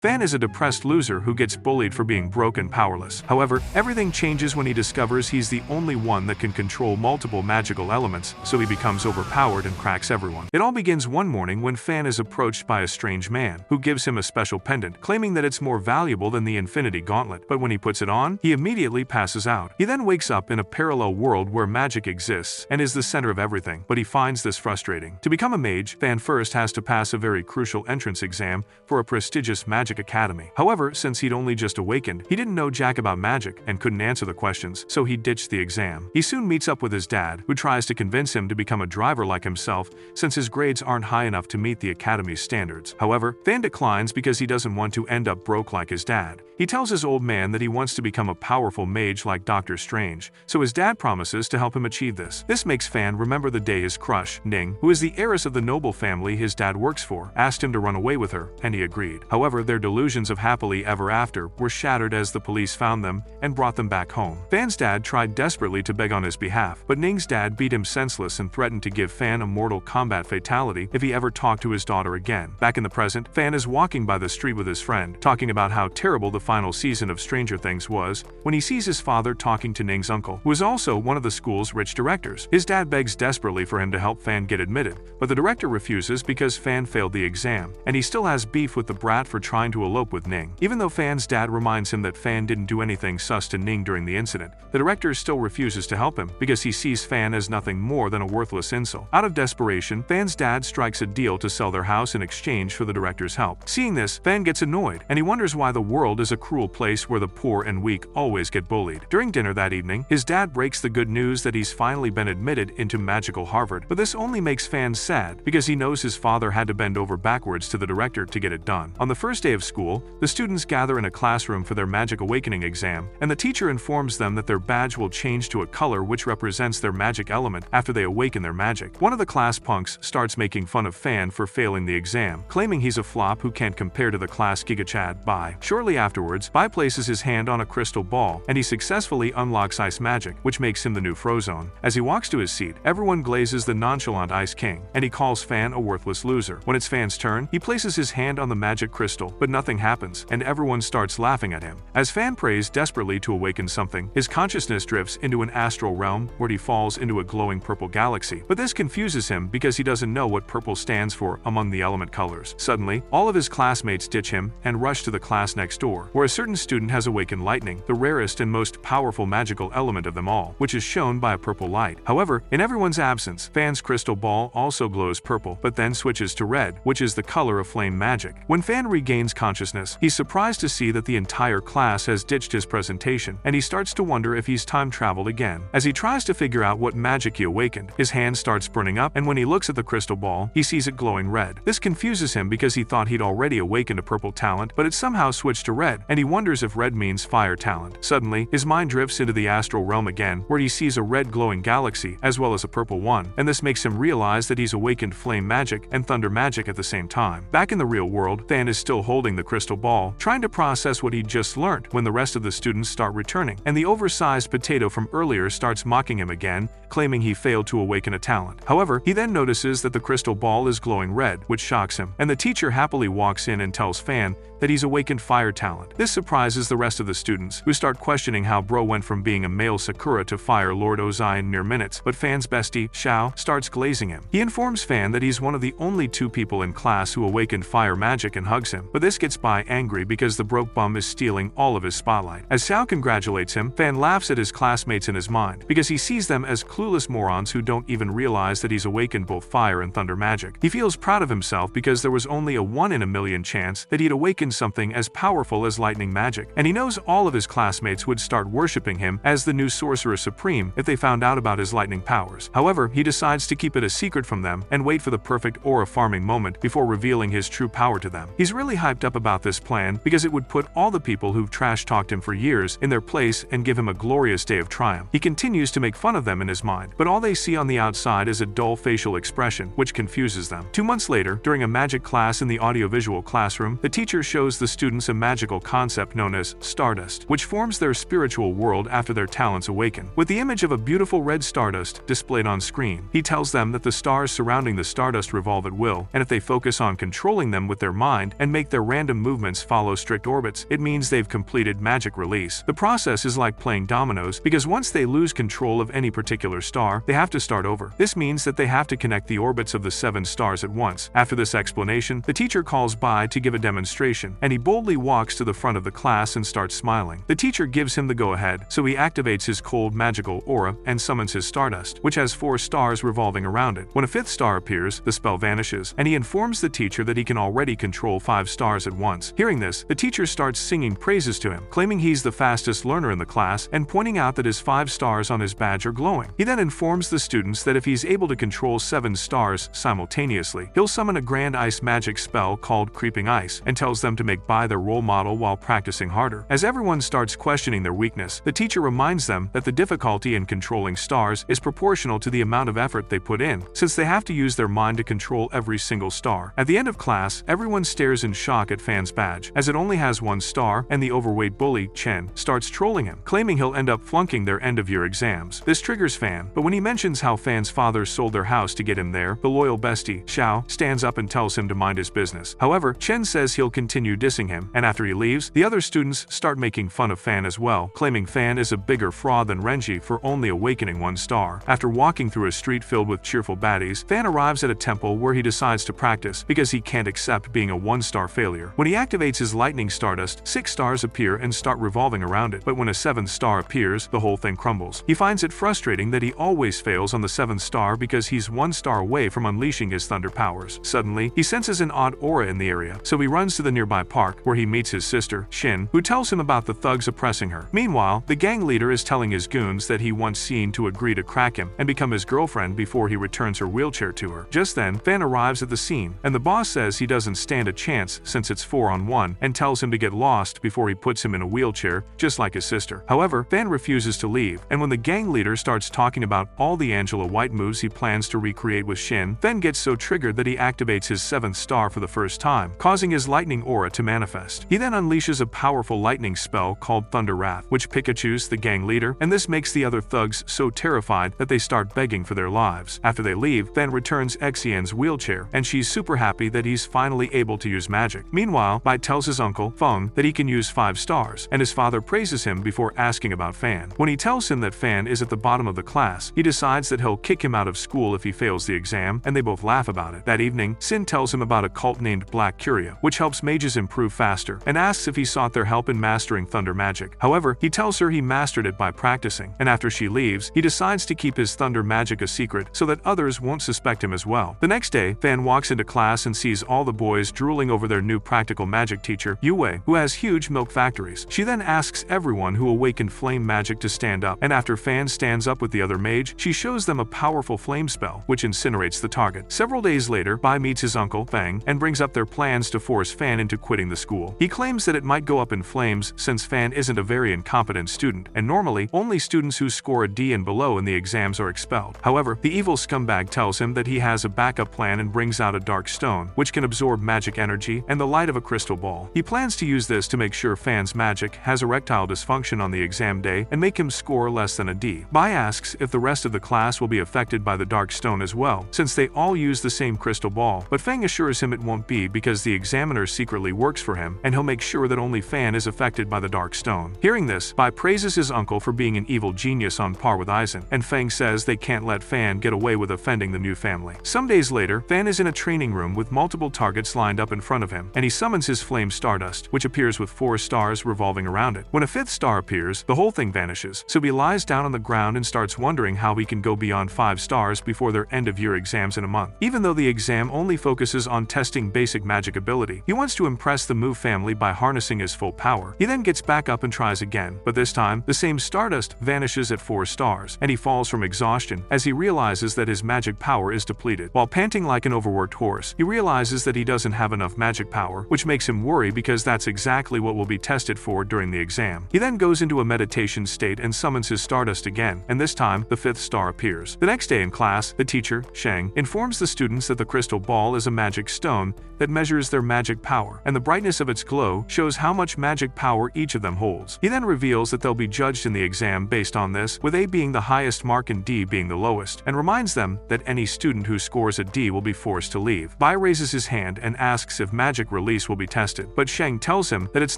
Fan is a depressed loser who gets bullied for being broke and powerless. However, everything changes when he discovers he's the only one that can control multiple magical elements, so he becomes overpowered and cracks everyone. It all begins one morning when Fan is approached by a strange man, who gives him a special pendant, claiming that it's more valuable than the Infinity Gauntlet, but when he puts it on, he immediately passes out. He then wakes up in a parallel world where magic exists and is the center of everything, but he finds this frustrating. To become a mage, Fan first has to pass a very crucial entrance exam for a prestigious magic academy. However, since he'd only just awakened, he didn't know jack about magic and couldn't answer the questions, so he ditched the exam. He soon meets up with his dad, who tries to convince him to become a driver like himself since his grades aren't high enough to meet the academy's standards. However, Fan declines because he doesn't want to end up broke like his dad. He tells his old man that he wants to become a powerful mage like Doctor Strange, so his dad promises to help him achieve this. This makes Fan remember the day his crush, Ning, who is the heiress of the noble family his dad works for, asked him to run away with her, and he agreed. However, their delusions of happily ever after were shattered as the police found them and brought them back home. Fan's dad tried desperately to beg on his behalf, but Ning's dad beat him senseless and threatened to give Fan a mortal combat fatality if he ever talked to his daughter again. Back in the present, Fan is walking by the street with his friend, talking about how terrible the final season of Stranger Things was, when he sees his father talking to Ning's uncle, who is also one of the school's rich directors. His dad begs desperately for him to help Fan get admitted, but the director refuses because Fan failed the exam, and he still has beef with the brat for trying to elope with Ning. Even though Fan's dad reminds him that Fan didn't do anything sus to Ning during the incident, the director still refuses to help him because he sees Fan as nothing more than a worthless insult. Out of desperation, Fan's dad strikes a deal to sell their house in exchange for the director's help. Seeing this, Fan gets annoyed, and he wonders why the world is a cruel place where the poor and weak always get bullied. During dinner that evening, his dad breaks the good news that he's finally been admitted into magical Harvard, but this only makes Fan sad because he knows his father had to bend over backwards to the director to get it done. On the first day of school, the students gather in a classroom for their magic awakening exam, and the teacher informs them that their badge will change to a color which represents their magic element after they awaken their magic. One of the class punks starts making fun of Fan for failing the exam, claiming he's a flop who can't compare to the class gigachad Bai. Shortly afterwards, Bai places his hand on a crystal ball, and he successfully unlocks ice magic, which makes him the new Frozone. As he walks to his seat, everyone glazes the nonchalant Ice King, and he calls Fan a worthless loser. When it's Fan's turn, he places his hand on the magic crystal, but nothing happens, and everyone starts laughing at him. As Fan prays desperately to awaken something, his consciousness drifts into an astral realm where he falls into a glowing purple galaxy. But this confuses him because he doesn't know what purple stands for among the element colors. Suddenly, all of his classmates ditch him and rush to the class next door, where a certain student has awakened lightning, the rarest and most powerful magical element of them all, which is shown by a purple light. However, in everyone's absence, Fan's crystal ball also glows purple, but then switches to red, which is the color of flame magic. When Fan regains consciousness, he's surprised to see that the entire class has ditched his presentation, and he starts to wonder if he's time traveled again. As he tries to figure out what magic he awakened, his hand starts burning up, and when he looks at the crystal ball, he sees it glowing red. This confuses him because he thought he'd already awakened a purple talent, but it somehow switched to red, and he wonders if red means fire talent. Suddenly, his mind drifts into the astral realm again, where he sees a red glowing galaxy as well as a purple one, and this makes him realize that he's awakened flame magic and thunder magic at the same time. Back in the real world, Fan is still holding the crystal ball, trying to process what he'd just learned when the rest of the students start returning, and the oversized potato from earlier starts mocking him again, claiming he failed to awaken a talent. However, he then notices that the crystal ball is glowing red, which shocks him, and the teacher happily walks in and tells Fan that he's awakened fire talent. This surprises the rest of the students, who start questioning how Bro went from being a male Sakura to Fire Lord Ozai in mere minutes, but Fan's bestie, Xiao, starts glazing him. He informs Fan that he's one of the only two people in class who awakened fire magic and hugs him, but this gets Bai angry because the broke bum is stealing all of his spotlight. As Xiao congratulates him, Fan laughs at his classmates in his mind, because he sees them as clueless morons who don't even realize that he's awakened both fire and thunder magic. He feels proud of himself because there was only a 1 in a million chance that he'd awakened something as powerful as lightning magic, and he knows all of his classmates would start worshipping him as the new Sorcerer Supreme if they found out about his lightning powers. However, he decides to keep it a secret from them and wait for the perfect aura farming moment before revealing his true power to them. He's really hyped up about this plan because it would put all the people who've trash-talked him for years in their place and give him a glorious day of triumph. He continues to make fun of them in his mind, but all they see on the outside is a dull facial expression, which confuses them. 2 months later, during a magic class in the audiovisual classroom, the teacher shows the students a magical concept known as stardust, which forms their spiritual world after their talents awaken. With the image of a beautiful red stardust displayed on screen, he tells them that the stars surrounding the stardust revolve at will, and if they focus on controlling them with their mind and make their random movements follow strict orbits, it means they've completed magic release. The process is like playing dominoes, because once they lose control of any particular star, they have to start over. This means that they have to connect the orbits of the 7 stars at once. After this explanation, the teacher calls Bai to give a demonstration, and he boldly walks to the front of the class and starts smiling. The teacher gives him the go-ahead, so he activates his cold magical aura and summons his stardust, which has 4 stars revolving around it. When a 5th star appears, the spell vanishes, and he informs the teacher that he can already control 5 stars at once. Hearing this, the teacher starts singing praises to him, claiming he's the fastest learner in the class and pointing out that his 5 stars on his badge are glowing. He then informs the students that if he's able to control 7 stars simultaneously, he'll summon a grand ice magic spell called Creeping Ice, and tells them to make Bai their role model while practicing harder. As everyone starts questioning their weakness, the teacher reminds them that the difficulty in controlling stars is proportional to the amount of effort they put in, since they have to use their mind to control every single star. At the end of class, everyone stares in shock at Fan's badge, as it only has 1 star, and the overweight bully, Chen, starts trolling him, claiming he'll end up flunking their end-of-year exams. This triggers Fan, but when he mentions how Fan's father sold their house to get him there, the loyal bestie, Xiao, stands up and tells him to mind his business. However, Chen says he'll continue dissing him, and after he leaves, the other students start making fun of Fan as well, claiming Fan is a bigger fraud than Renji for only awakening 1 star. After walking through a street filled with cheerful baddies, Fan arrives at a temple where he decides to practice, because he can't accept being a 1-star failure. When he activates his lightning stardust, 6 stars appear and start revolving around it, but when a 7th star appears, the whole thing crumbles. He finds it frustrating that he always fails on the 7th star because he's 1 star away from unleashing his thunder powers. Suddenly, he senses an odd aura in the area, so he runs to the nearby park, where he meets his sister, Xin, who tells him about the thugs oppressing her. Meanwhile, the gang leader is telling his goons that he wants Xin to agree to crack him and become his girlfriend before he returns her wheelchair to her. Just then, Fan arrives at the scene, and the boss says he doesn't stand a chance since it's 4-on-1, and tells him to get lost before he puts him in a wheelchair, just like his sister. However, Fan refuses to leave, and when the gang leader starts talking about all the Angela White moves he plans to recreate with Xin, Fan gets so triggered that he activates his 7th star for the first time, causing his lightning aura to manifest. He then unleashes a powerful lightning spell called Thunder Wrath, which Pikachu's the gang leader, and this makes the other thugs so terrified that they start begging for their lives. After they leave, Fan returns Xian's wheelchair, and she's super happy that he's finally able to use magic. Meanwhile, Bai tells his uncle, Feng, that he can use 5 stars, and his father praises him before asking about Fan. When he tells him that Fan is at the bottom of the class, he decides that he'll kick him out of school if he fails the exam, and they both laugh about it. That evening, Sin tells him about a cult named Black Curia, which helps mages improve faster, and asks if he sought their help in mastering thunder magic. However, he tells her he mastered it by practicing, and after she leaves, he decides to keep his thunder magic a secret so that others won't suspect him as well. The next day, Fan walks into class and sees all the boys drooling over their new practical magic teacher, Yue, who has huge milk factories. She then asks everyone who awakened flame magic to stand up, and after Fan stands up with the other mage, she shows them a powerful flame spell, which incinerates the target. Several days later, Bai meets his uncle, Fang, and brings up their plans to force Fan into quitting the school. He claims that it might go up in flames since Fan isn't a very incompetent student, and normally, only students who score a D and below in the exams are expelled. However, the evil scumbag tells him that he has a backup plan and brings out a dark stone, which can absorb magic energy and the light of a crystal ball. He plans to use this to make sure Fan's magic has erectile dysfunction on the exam day and make him score less than a D. Bai asks if the rest of the class will be affected by the dark stone as well, since they all use the same crystal ball, but Fang assures him it won't be because the examiner secretly works for him, and he'll make sure that only Fan is affected by the dark stone. Hearing this, Bai praises his uncle for being an evil genius on par with Aizen, and Fang says they can't let Fan get away with offending the new family. Some days later, Fan is in a training room with multiple targets lined up in front of him, and he summons his flame stardust, which appears with 4 stars revolving around it. When a 5th star appears, the whole thing vanishes, so he lies down on the ground and starts wondering how he can go beyond 5 stars before their end-of-year exams in a month. Even though the exam only focuses on testing basic magic ability, he wants to impress the Mu family by harnessing his full power. He then gets back up and tries again, but this time, the same stardust vanishes at 4 stars, and he falls from exhaustion as he realizes that his magic power is depleted. While panting like an overworked horse, he realizes that he doesn't have enough magic power, which makes him worry because that's exactly what will be tested for during the exam. He then goes into a meditation state and summons his stardust again, and this time, the 5th star appears. The next day in class, the teacher, Sheng, informs the students that the crystal ball is a magic stone that measures their magic power, and the brightness of its glow shows how much magic power each of them holds. He then reveals that they'll be judged in the exam based on this, with A being the highest mark and D being the lowest, and reminds them that any student who scores a D will be forced to leave. Bai raises his hand and asks if magic release will be tested. But Sheng tells him that it's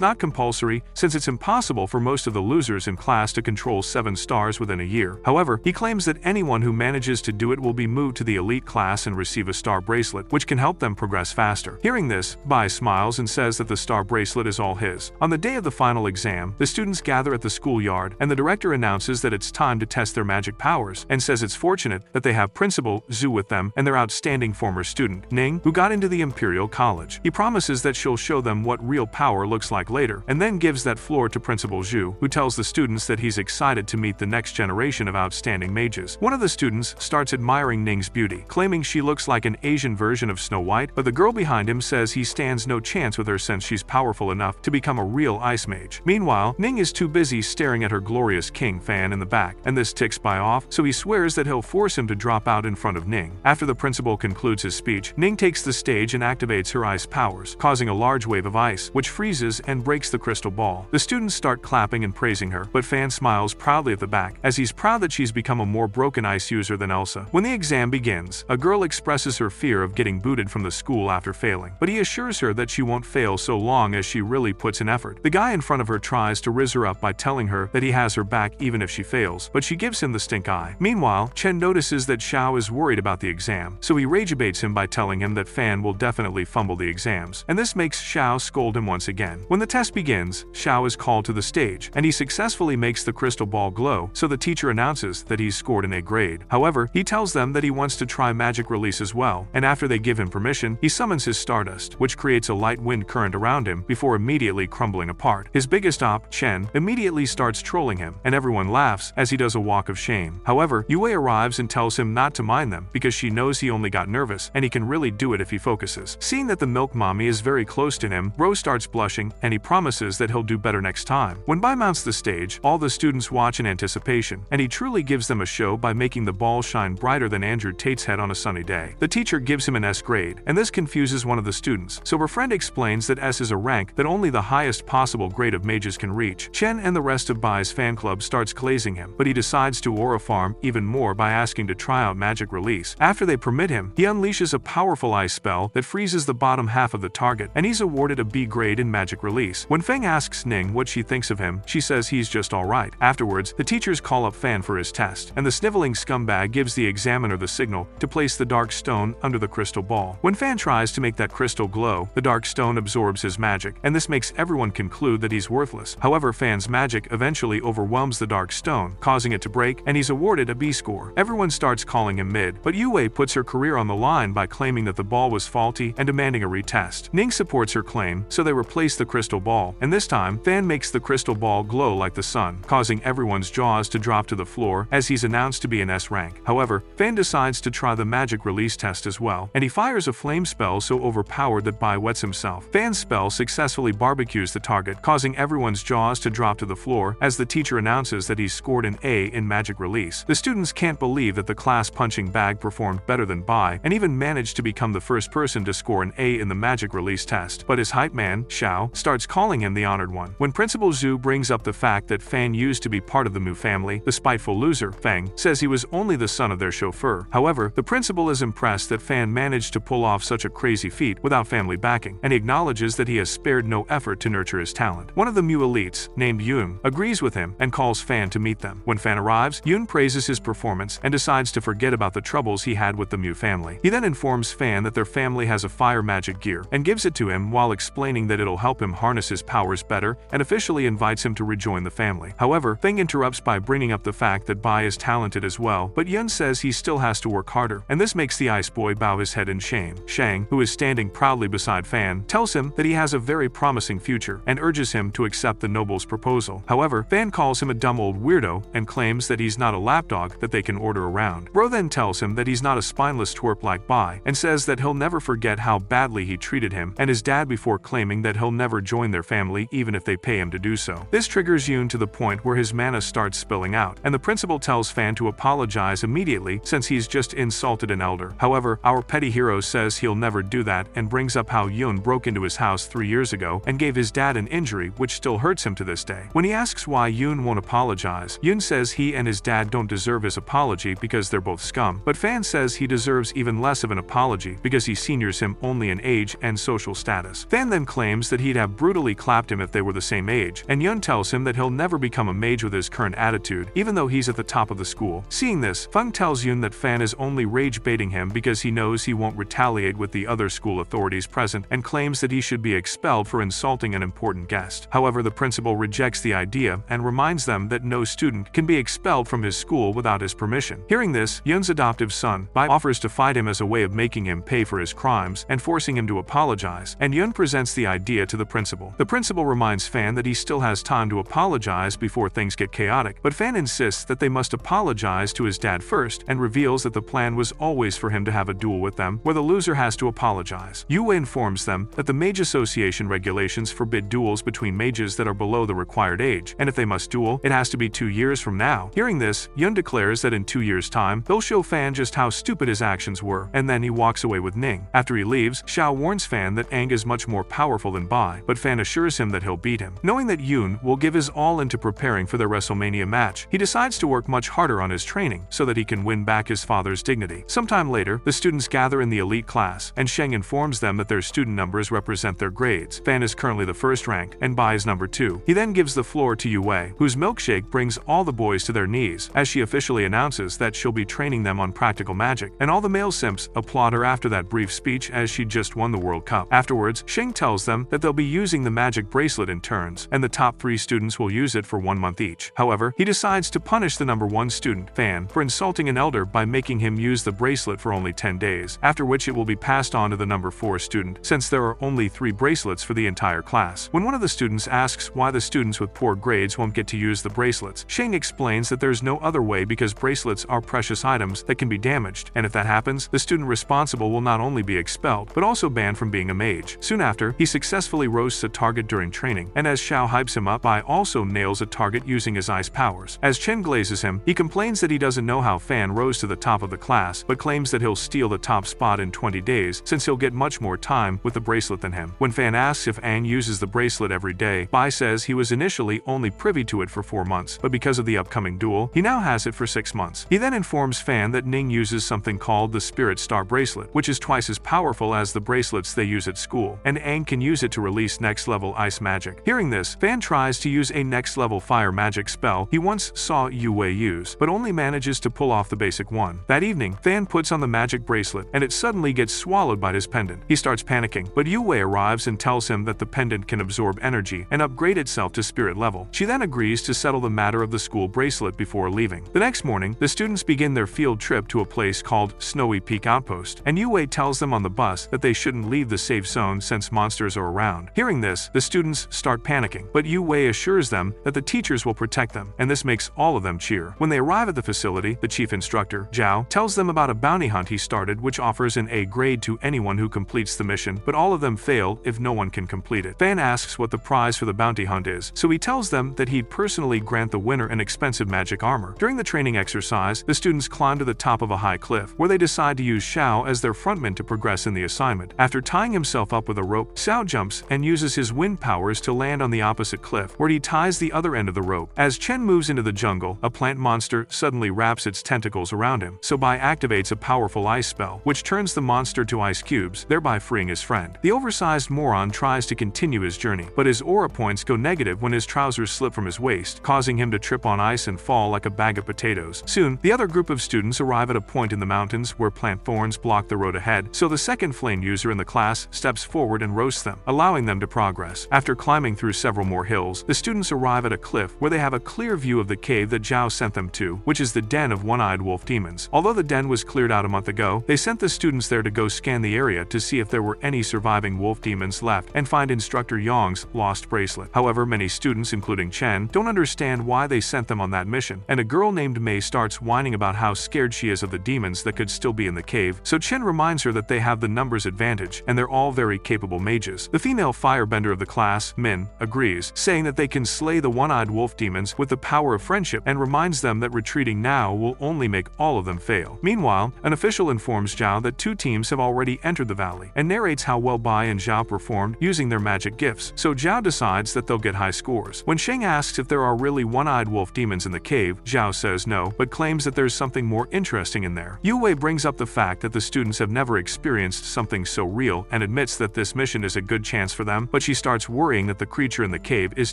not compulsory since it's impossible for most of the losers in class to control 7 stars within a year. However, he claims that anyone who manages to do it will be moved to the elite class and receive a star bracelet, which can help them progress faster. Hearing this, Bai smiles and says that the star bracelet is all his. On the day of the final exam, the students gather at the schoolyard, and the director announces that it's time to test their magic powers, and says it's fortunate that they have Principal Zhu with them and their outstanding former student, Ning, who got into the Imperial College. He promises that she'll show them what real power looks like later, and then gives that floor to Principal Zhu, who tells the students that he's excited to meet the next generation of outstanding mages. One of the students starts admiring Ning's beauty, claiming she looks like an Asian version of Snow White, but the girl behind him says he stands no chance with her since she's powerful enough to become a real ice mage. Meanwhile, Ning is too busy staring at her glorious king Fan in the back, and this ticks Bai off, so he swears that he'll force him to drop out in front of Ning. After the principal concludes his speech, Ning takes the stage and activates her ice powers, causing a large wave of ice, which freezes and breaks the crystal ball. The students start clapping and praising her, but Fan smiles proudly at the back, as he's proud that she's become a more broken ice user than Elsa. When the exam begins, a girl expresses her fear of getting booted from the school after failing, but he assures her that she won't fail so long as she really puts in effort. The guy in front of her tries to rizz her up by telling her that he has her back even if she fails, but she gives him the stink eye. Meanwhile, Chen notices that Xiao is worried about the exam, so he rage abates him by telling him that Fan will definitely fumble the exams, and this makes Xiao scold him once again. When the test begins, Xiao is called to the stage, and he successfully makes the crystal ball glow, so the teacher announces that he's scored an A grade. However, he tells them that he wants to try magic release as well, and after they give him permission, he summons his stardust, which creates a light wind current around him before immediately crumbling apart. His biggest op, Chen, immediately starts trolling him, and everyone laughs as he does a walk of shame. However, Yue arrives and tells him not to mind them because she knows he only got nervous and he can really do it if he focuses. Seeing that the milk mommy is very close to him, Rose starts blushing and he promises that he'll do better next time. When Bai mounts the stage, all the students watch in anticipation, and he truly gives them a show by making the ball shine brighter than Andrew Tate's head on a sunny day. The teacher gives him an S grade, and this confuses one of the students, so her friend explains that S is a rank that only the highest possible grade of mages can reach. Chen and the rest of Bai's fan club starts glazing him, but he decides to aura farm even more by asking to try out magic release. After they permit him, he unleashes a powerful ice spell that freezes the bottom half of the target, and he's awarded a B grade in magic release. When Feng asks Ning what she thinks of him, she says he's just alright. Afterwards, the teachers call up Fan for his test, and the sniveling scumbag gives the examiner the signal to place the dark stone under the crystal ball. When Fan tries to make that crystal glow, the dark stone absorbs his magic, and this makes everyone conclude that he's worthless. However, Fan's magic eventually overwhelms the dark stone, causing it to break, and he's awarded a B score. Everyone starts calling him mid, but Yue puts her career on the line by claiming that the ball was faulty and demanding a retest. Ning supports her claim, so they replace the crystal ball, and this time, Fan makes the crystal ball glow like the sun, causing everyone's jaws to drop to the floor as he's announced to be an S rank. However, Fan decides to try the magic release test as well, and he fires a flame spell so overpowered that Bai wets himself. Fan's spell successfully barbecues the target, causing everyone's jaws to drop to the floor as the teacher announces that he's scored an A in magic release. The students can't believe that the class punching bag performed better than Bai, and even managed to become the first person to score an A in the magic release test. But his hype man, Xiao, starts calling him the honored one. When Principal Zhu brings up the fact that Fan used to be part of the Mu family, the spiteful loser, Feng, says he was only the son of their chauffeur. However, the principal is impressed that Fan managed to pull off such a crazy feat without family backing, and he acknowledges that he has spared no effort to nurture his talent. One of the Mu elites, named Yun, agrees with him and calls Fan to meet them. When Fan arrives, Yun praises his performance and decides to forget about the troubles he had with the Mu family. He then informs Fan that their family has a fire magic gear and gives it to him while explaining that it'll help him harness his powers better, and officially invites him to rejoin the family. However, Feng interrupts by bringing up the fact that Bai is talented as well, but Yun says he still has to work harder, and this makes the ice boy bow his head in shame. Shang, who is standing proudly beside Fan, tells him that he has a very promising future and urges him to accept the noble's proposal. However, Fan calls him a dumb old weirdo and claims that he's not a lapdog that they can order around. Bro then tells him that he's not a spineless twerp like Bai, and says that he'll never forget how badly he treated him and his dad before claiming that he'll never join their family even if they pay him to do so. This triggers Yun to the point where his mana starts spilling out, and the principal tells Fan to apologize immediately since he's just insulted an elder. However, our petty hero says he'll never do that and brings up how Yun broke into his house 3 years ago and gave his dad an injury which still hurts him to this day. When he asks why Yun won't apologize, Yun says he and his dad don't deserve his apology because they're both scum, but Fan says he deserves even less of an apology because he seniors him only in age and social status. Fan then claims that he'd have brutally clapped him if they were the same age, and Yun tells him that he'll never become a mage with his current attitude, even though he's at the top of the school. Seeing this, Feng tells Yun that Fan is only rage-baiting him because he knows he won't retaliate with the other school authorities present, and claims that he should be expelled for insulting an important guest. However, the principal rejects the idea and reminds them that no student can be expelled from his school without his permission. Hearing this, Yun's adoptive son, Bai, offers to fight him as a way of making him pay for his crimes and forcing him to apologize, and Yun presents the idea to the principal. The principal reminds Fan that he still has time to apologize before things get chaotic, but Fan insists that they must apologize to his dad first and reveals that the plan was always for him to have a duel with them where the loser has to apologize. Yue informs them that the Mage Association regulations forbid duels between mages that are below the required age, and if they must duel, it has to be 2 years from now. Hearing this, Yun declares that in 2 years' time, they'll show Fan just how stupid his actions were, and then he walks away with Ning. After he leaves, Xiao warns Fan that Aang is much more powerful than Bai, but Fan assures him that he'll beat him. Knowing that Yun will give his all into preparing for their WrestleMania match, he decides to work much harder on his training so that he can win back his father's dignity. Sometime later, the students gather in the elite class, and Sheng informs them that their student numbers represent their grades. Fan is currently the first rank, and Bai is number 2. He then gives the floor to Yue, whose milkshake brings all the boys to their knees, as she officially announces that she'll be training them on practical magic, and all the male simps applaud her after that brief speech as she just won the World Cup. Afterwards, Sheng tells them that they'll be using the magic bracelet in turns, and the top 3 students will use it for 1 month each. However, he decides to punish the number 1 student, Fan, for insulting an elder by making him use the bracelet for only 10 days, after which it will be passed on to the number 4 student, since there are only 3 bracelets for the entire class. When one of the students asks why the students with poor grades won't get to use the bracelets, Sheng explains that there's no other way because bracelets are precious items that can be damaged, and if that happens, the student responsible will not only be expelled, but also banned from being a mage. Soon after, he successfully roasts a target during training, and as Xiao hypes him up, Bai also nails a target using his ice powers. As Chen glazes him, he complains that he doesn't know how Fan rose to the top of the class, but claims that he'll steal the top spot in 20 days since he'll get much more time with the bracelet than him. When Fan asks if Aang uses the bracelet every day, Bai says he was initially only privy to it for 4 months, but because of the upcoming duel, he now has it for 6 months. He then informs Fan that Ning uses something called the Spirit Star Bracelet, which is twice as powerful as the bracelets they use at school, and Aang can use it to release next-level ice magic. Hearing this, Fan tries to use a next-level fire magic spell he once saw Yue use, but only manages to pull off the basic one. That evening, Fan puts on the magic bracelet, and it suddenly gets swallowed by his pendant. He starts panicking, but Yue arrives and tells him that the pendant can absorb energy and upgrade itself to spirit level. She then agrees to settle the matter of the school bracelet before leaving. The next morning, the students begin their field trip to a place called Snowy Peak Outpost, and Yue tells them on the bus that they shouldn't leave the safe zone since monsters are around. Hearing this, the students start panicking, but Yue assures them that the teachers will protect them, and this makes all of them cheer. When they arrive at the facility, the chief instructor, Zhao, tells them about a bounty hunt he started which offers an A grade to anyone who completes the mission, but all of them fail if no one can complete it. Fan asks what the prize for the bounty hunt is, so he tells them that he'd personally grant the winner an expensive magic armor. During the training exercise, the students climb to the top of a high cliff, where they decide to use Xiao as their frontman to progress in the assignment. After tying himself up with a rope, Xiao jumps and uses his wind powers to land on the opposite cliff, where he ties the other end of the rope. As Chen moves into the jungle, a plant monster suddenly wraps its tentacles around him, so Bai activates a powerful ice spell, which turns the monster to ice cubes, thereby freeing his friend. The oversized moron tries to continue his journey, but his aura points go negative when his trousers slip from his waist, causing him to trip on ice and fall like a bag of potatoes. Soon, the other group of students arrive at a point in the mountains where plant thorns block the road ahead, so the second flame user in the class steps forward and roasts them, allowing them to progress. After climbing through several more hills, the students arrive at a cliff where they have a clear view of the cave that Zhao sent them to, which is the den of one-eyed wolf demons. Although the den was cleared out a month ago, they sent the students there to go scan the area to see if there were any surviving wolf demons left and find Instructor Yong's lost bracelet. However, many students, including Chen, don't understand why they sent them on that mission, and a girl named Mei starts whining about how scared she is of the demons that could still be in the cave, so Chen reminds her that they have the numbers advantage and they're all very capable mages. The female firebender of the class, Min, agrees, saying that they can slay the one-eyed wolf demons with the power of friendship, and reminds them that retreating now will only make all of them fail. Meanwhile, an official informs Zhao that 2 teams have already entered the valley, and narrates how well Bai and Zhao performed using their magic gifts, so Zhao decides that they'll get high scores. When Sheng asks if there are really one-eyed wolf demons in the cave, Zhao says no, but claims that there's something more interesting in there. Yue brings up the fact that the students have never experienced something so real and and admits that this mission is a good chance for them, but she starts worrying that the creature in the cave is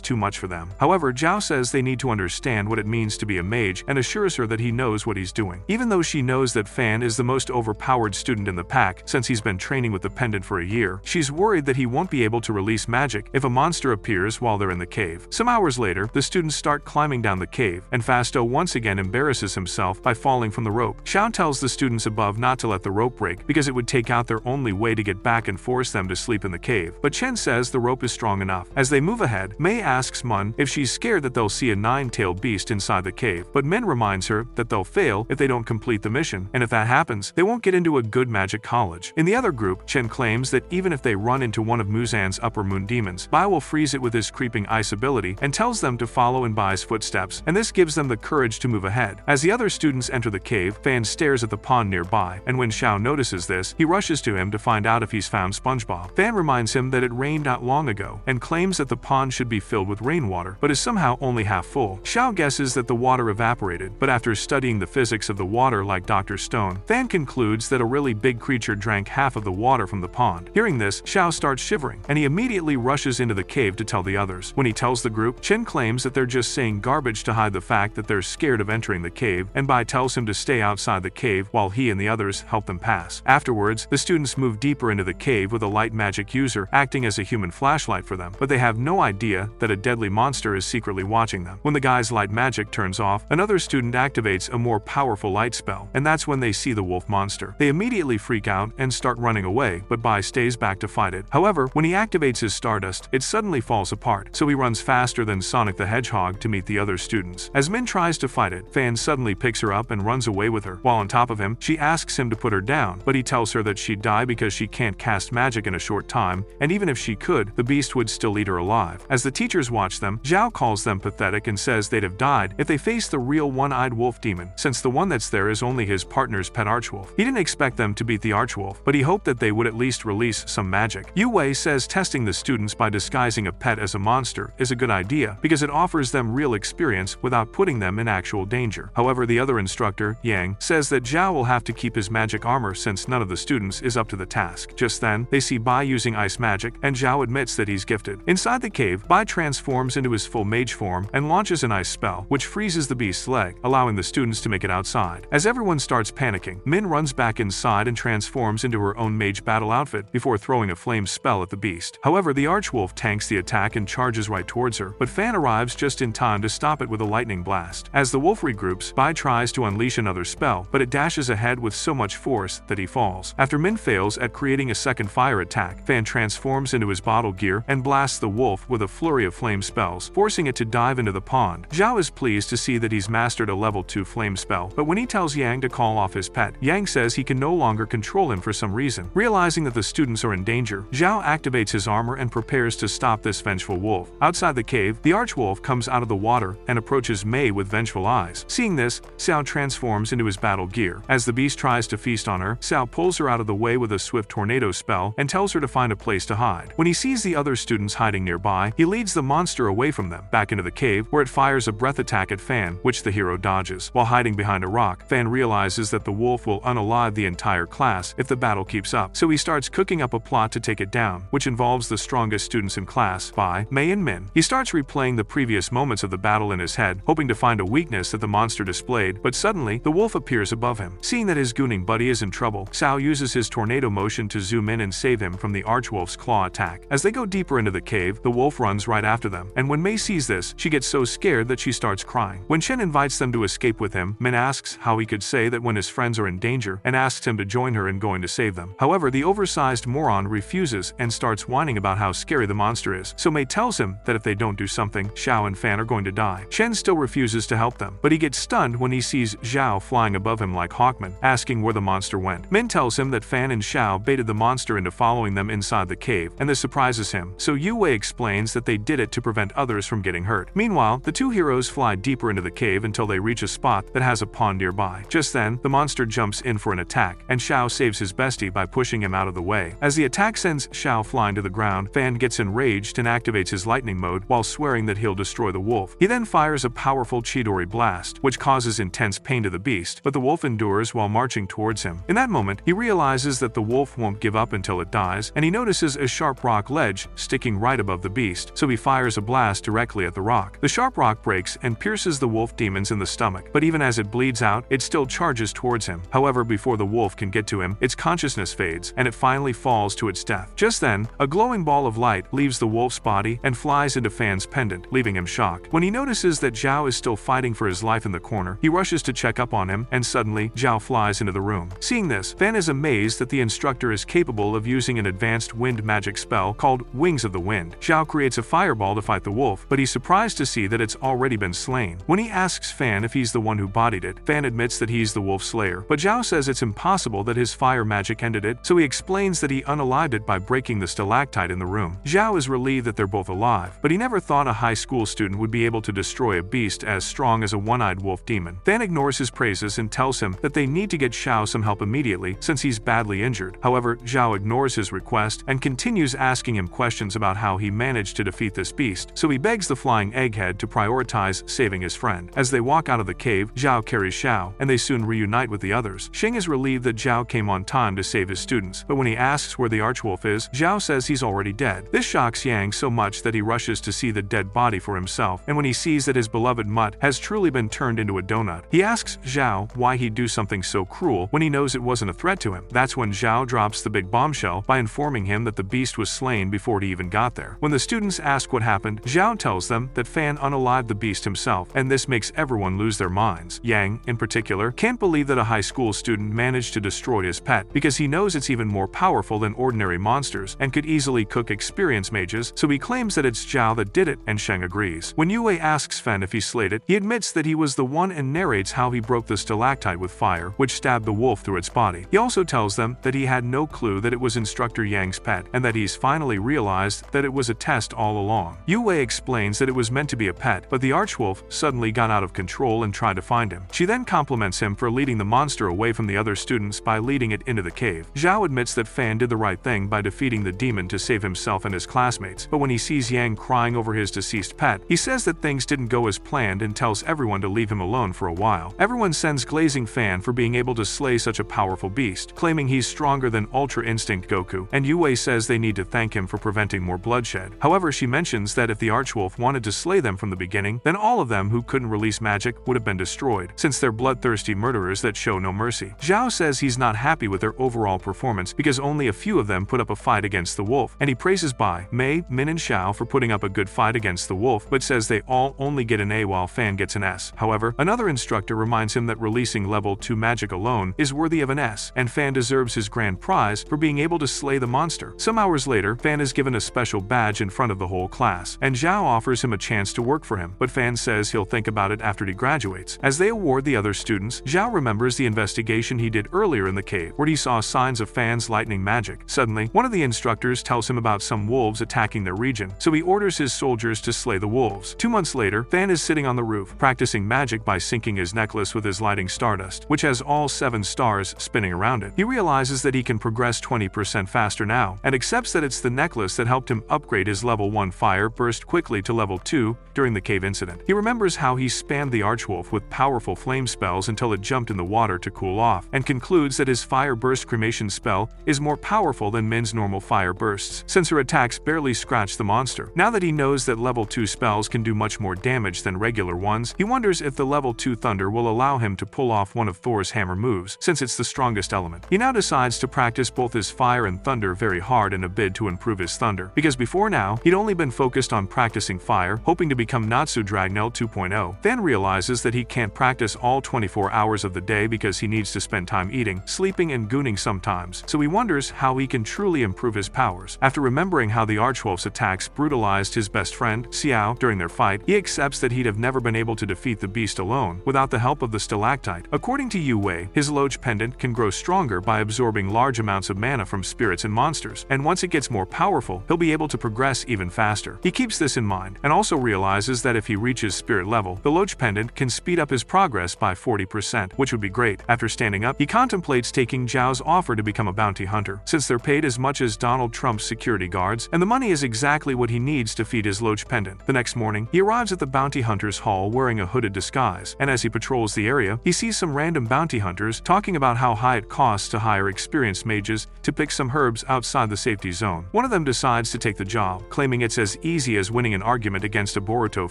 too much for them. However, Zhao says they need to understand what it means to be a mage and assures her that he knows what he's doing. Even though she knows that Fan is the most overpowered student in the pack since he's been training with the pendant for a year, she's worried that he won't be able to release magic if a monster appears while they're in the cave. Some hours later, the students start climbing down the cave, and Fasto once again embarrasses himself by falling from the rope. Xiao tells the students above not to let the rope break because it would take out their only way to get back and force them to sleep in the cave, but Chen says the rope is strong enough. As they move ahead, Mei asks Mun if she's scared that they'll see a nine-tailed beast inside the cave, but Min reminds her that they'll fail if they don't complete the mission, and if that happens, they won't get into a good magic college. In the other group, Chen claims that even if they run into one of Muzan's upper moon demons, Bai will freeze it with his creeping ice ability and tells them to follow in Bai's footsteps, and this gives them the courage to move ahead. As the other students enter the cave, Fan stares at the pond nearby, and when Xiao notices this, he rushes to him to find out if he's found SpongeBob. Fan reminds him that it rained not long ago, and claims that the pond should be filled with rainwater, but is somehow only half full. Xiao guesses that the water evaporated, but after studying the physics of the water like Dr. Stone, Fan concludes that a really big creature drank half of the water from the pond. Hearing this, Xiao starts shivering, and he immediately rushes into the cave to tell the others. When he tells the group, Chen claims that they're just saying garbage to hide the fact that they're scared of entering the cave, and Bai tells him to stay outside the cave while he and the others help them pass. Afterwards, the students move deeper into the cave with a light magic user acting as a human flashlight for them, but they have no idea that a deadly monster is secretly watching them. When the guy's light magic turns off, another student activates a more powerful light spell, and that's when they see the wolf monster. They immediately freak out and start running away, but Bai stays back to fight it. However, when he activates his Stardust, it suddenly falls apart, so he runs faster than Sonic the Hedgehog to meet the other students. As Min tries to fight it, Fan suddenly picks her up and runs away with her. While on top of him, she asks him to put her down, but he tells her that she'd die because she can't cast magic in a short time, and even if she could, the beast would still eat her alive. As the teachers watch them, Zhao calls them pathetic and says they'd have died if they faced the real one-eyed wolf demon, since the one that's there is only his partner's pet archwolf. He didn't expect them to beat the archwolf, but he hoped that they would at least release some magic. Yu Wei says testing the students by disguising a pet as a monster is a good idea because it offers them real experience without putting them in actual danger. However, the other instructor, Yang, says that Zhao will have to keep his magic armor since none of the students is up to the task. Just then, they see Bai using ice magic, and Zhao admits that he's gifted. Inside the cave, Bai transforms into his full mage form and launches an ice spell, which freezes the beast's leg, allowing the students to make it outside. As everyone starts panicking, Min runs back inside and transforms into her own mage battle outfit before throwing a flame spell at the beast. However, the archwolf tanks the attack and charges right towards her, but Fan arrives just in time to stop it with a lightning blast. As the wolf regroups, Bai tries to unleash another spell, but it dashes ahead with so much force that he falls. After Min fails at creating a second fire attack, Fan transforms into his bottle gear and blasts the wolf with a flurry of flame spells, forcing it to dive into the pond. Zhao is pleased to see that he's mastered a level 2 flame spell, but when he tells Yang to call off his pet, Yang says he can no longer control him for some reason. Realizing that the students are in danger, Zhao activates his armor and prepares to stop this vengeful wolf. Outside the cave, the archwolf comes out of the water and approaches Mei with vengeful eyes. Seeing this, Xiao transforms into his battle gear. As the beast tries to feast on her, Xiao pulls her out of the way with a swift tornado spell and tells her to find a place to hide. When he sees the other students hiding nearby, he leads the monster away from them, back into the cave, where it fires a breath attack at Fan, which the hero dodges. While hiding behind a rock, Fan realizes that the wolf will unalive the entire class if the battle keeps up, so he starts cooking up a plot to take it down, which involves the strongest students in class, Bai, Mei and Min. He starts replaying the previous moments of the battle in his head, hoping to find a weakness that the monster displayed, but suddenly, the wolf appears above him. Seeing that his gooning buddy is in trouble, Xiao uses his tornado motion to zoom in and save him from the archwolf's claw attack. As they go deeper into the cave, the wolf runs right after them, and when Mei sees this, she gets so scared that she starts crying. When Chen invites them to escape with him, Min asks how he could say that when his friends are in danger, and asks him to join her in going to save them. However, the oversized moron refuses and starts whining about how scary the monster is, so Mei tells him that if they don't do something, Xiao and Fan are going to die. Chen still refuses to help them, but he gets stunned when he sees Zhao flying above him like Hawkman, asking where the monster went. Min tells him that Fan and Xiao baited the monster into following them inside the cave, and this surprises him, so Yu Wei explains that they did it to prevent others from getting hurt. Meanwhile, the two heroes fly deeper into the cave until they reach a spot that has a pond nearby. Just then, the monster jumps in for an attack, and Xiao saves his bestie by pushing him out of the way. As the attack sends Xiao flying to the ground, Fan gets enraged and activates his lightning mode while swearing that he'll destroy the wolf. He then fires a powerful Chidori blast, which causes intense pain to the beast, but the wolf endures while marching towards him. In that moment, he realizes that the wolf won't give up up until it dies, and he notices a sharp rock ledge sticking right above the beast, so he fires a blast directly at the rock. The sharp rock breaks and pierces the wolf demons in the stomach, but even as it bleeds out, it still charges towards him. However, before the wolf can get to him, its consciousness fades, and it finally falls to its death. Just then, a glowing ball of light leaves the wolf's body and flies into Fan's pendant, leaving him shocked. When he notices that Zhao is still fighting for his life in the corner, he rushes to check up on him, and suddenly, Zhao flies into the room. Seeing this, Fan is amazed that the instructor is capable of using an advanced wind magic spell called Wings of the Wind. Zhao creates a fireball to fight the wolf, but he's surprised to see that it's already been slain. When he asks Fan if he's the one who bodied it, Fan admits that he's the wolf slayer, but Zhao says it's impossible that his fire magic ended it, so he explains that he unalived it by breaking the stalactite in the room. Zhao is relieved that they're both alive, but he never thought a high school student would be able to destroy a beast as strong as a one-eyed wolf demon. Fan ignores his praises and tells him that they need to get Zhao some help immediately since he's badly injured. However, Zhao ignores his request and continues asking him questions about how he managed to defeat this beast, so he begs the flying egghead to prioritize saving his friend. As they walk out of the cave, Zhao carries Xiao, and they soon reunite with the others. Xing is relieved that Zhao came on time to save his students, but when he asks where the archwolf is, Zhao says he's already dead. This shocks Yang so much that he rushes to see the dead body for himself, and when he sees that his beloved mutt has truly been turned into a donut, he asks Zhao why he'd do something so cruel when he knows it wasn't a threat to him. That's when Zhao drops the big bombshell by informing him that the beast was slain before he even got there. When the students ask what happened, Zhao tells them that Fan unalived the beast himself, and this makes everyone lose their minds. Yang, in particular, can't believe that a high school student managed to destroy his pet, because he knows it's even more powerful than ordinary monsters and could easily cook experienced mages, so he claims that it's Zhao that did it, and Sheng agrees. When Yue asks Fan if he slayed it, he admits that he was the one and narrates how he broke the stalactite with fire, which stabbed the wolf through its body. He also tells them that he had no clue that it was Instructor Yang's pet, and that he's finally realized that it was a test all along. Yue explains that it was meant to be a pet, but the archwolf suddenly got out of control and tried to find him. She then compliments him for leading the monster away from the other students by leading it into the cave. Zhao admits that Fan did the right thing by defeating the demon to save himself and his classmates, but when he sees Yang crying over his deceased pet, he says that things didn't go as planned and tells everyone to leave him alone for a while. Everyone sends glazing Fan for being able to slay such a powerful beast, claiming he's stronger than Ultra Instinct Goku, and Yue says they need to thank him for preventing more bloodshed. However, she mentions that if the archwolf wanted to slay them from the beginning, then all of them who couldn't release magic would have been destroyed, since they're bloodthirsty murderers that show no mercy. Zhao says he's not happy with their overall performance because only a few of them put up a fight against the wolf, and he praises Bai, Mei, Min and Xiao for putting up a good fight against the wolf, but says they all only get an A while Fan gets an S. However, another instructor reminds him that releasing level 2 magic alone is worthy of an S, and Fan deserves his grand prize for being able to slay the monster. Some hours later, Fan is given a special badge in front of the whole class, and Zhao offers him a chance to work for him, but Fan says he'll think about it after he graduates. As they award the other students, Zhao remembers the investigation he did earlier in the cave, where he saw signs of Fan's lightning magic. Suddenly, one of the instructors tells him about some wolves attacking their region, so he orders his soldiers to slay the wolves. 2 months later, Fan is sitting on the roof, practicing magic by syncing his necklace with his lighting stardust, which has all 7 stars spinning around it. He realizes that he can progress 20% faster now, and accepts that it's the necklace that helped him upgrade his level 1 fire burst quickly to level 2 during the cave incident. He remembers how he spammed the archwolf with powerful flame spells until it jumped in the water to cool off, and concludes that his fire burst cremation spell is more powerful than Min's normal fire bursts, since her attacks barely scratch the monster. Now that he knows that level 2 spells can do much more damage than regular ones, he wonders if the level 2 thunder will allow him to pull off one of Thor's hammer moves, since it's the strongest element. He now decides to practice both his fire and thunder very hard in a bid to improve his thunder, because before now, he'd only been focused on practicing fire, hoping to become Natsu Dragnel 2.0. Fan realizes that he can't practice all 24 hours of the day because he needs to spend time eating, sleeping and gooning sometimes, so he wonders how he can truly improve his powers. After remembering how the archwolf's attacks brutalized his best friend, Xiao, during their fight, he accepts that he'd have never been able to defeat the beast alone without the help of the stalactite. According to Yue, his Loge pendant can grow stronger by absorbing large amounts of mana from spirits and monsters, and once it gets more powerful, he'll be able to progress even faster. He keeps this in mind, and also realizes that if he reaches spirit level, the Loge pendant can speed up his progress by 40%, which would be great. After standing up, he contemplates taking Zhao's offer to become a bounty hunter, since they're paid as much as Donald Trump's security guards, and the money is exactly what he needs to feed his Loge pendant. The next morning, he arrives at the bounty hunter's hall wearing a hooded disguise, and as he patrols the area, he sees some random bounty hunters talking about how high it costs to hire experienced mages to pick some herbs outside the safety zone. One of them decides to take the job, claiming it's as easy as winning an argument against a Boruto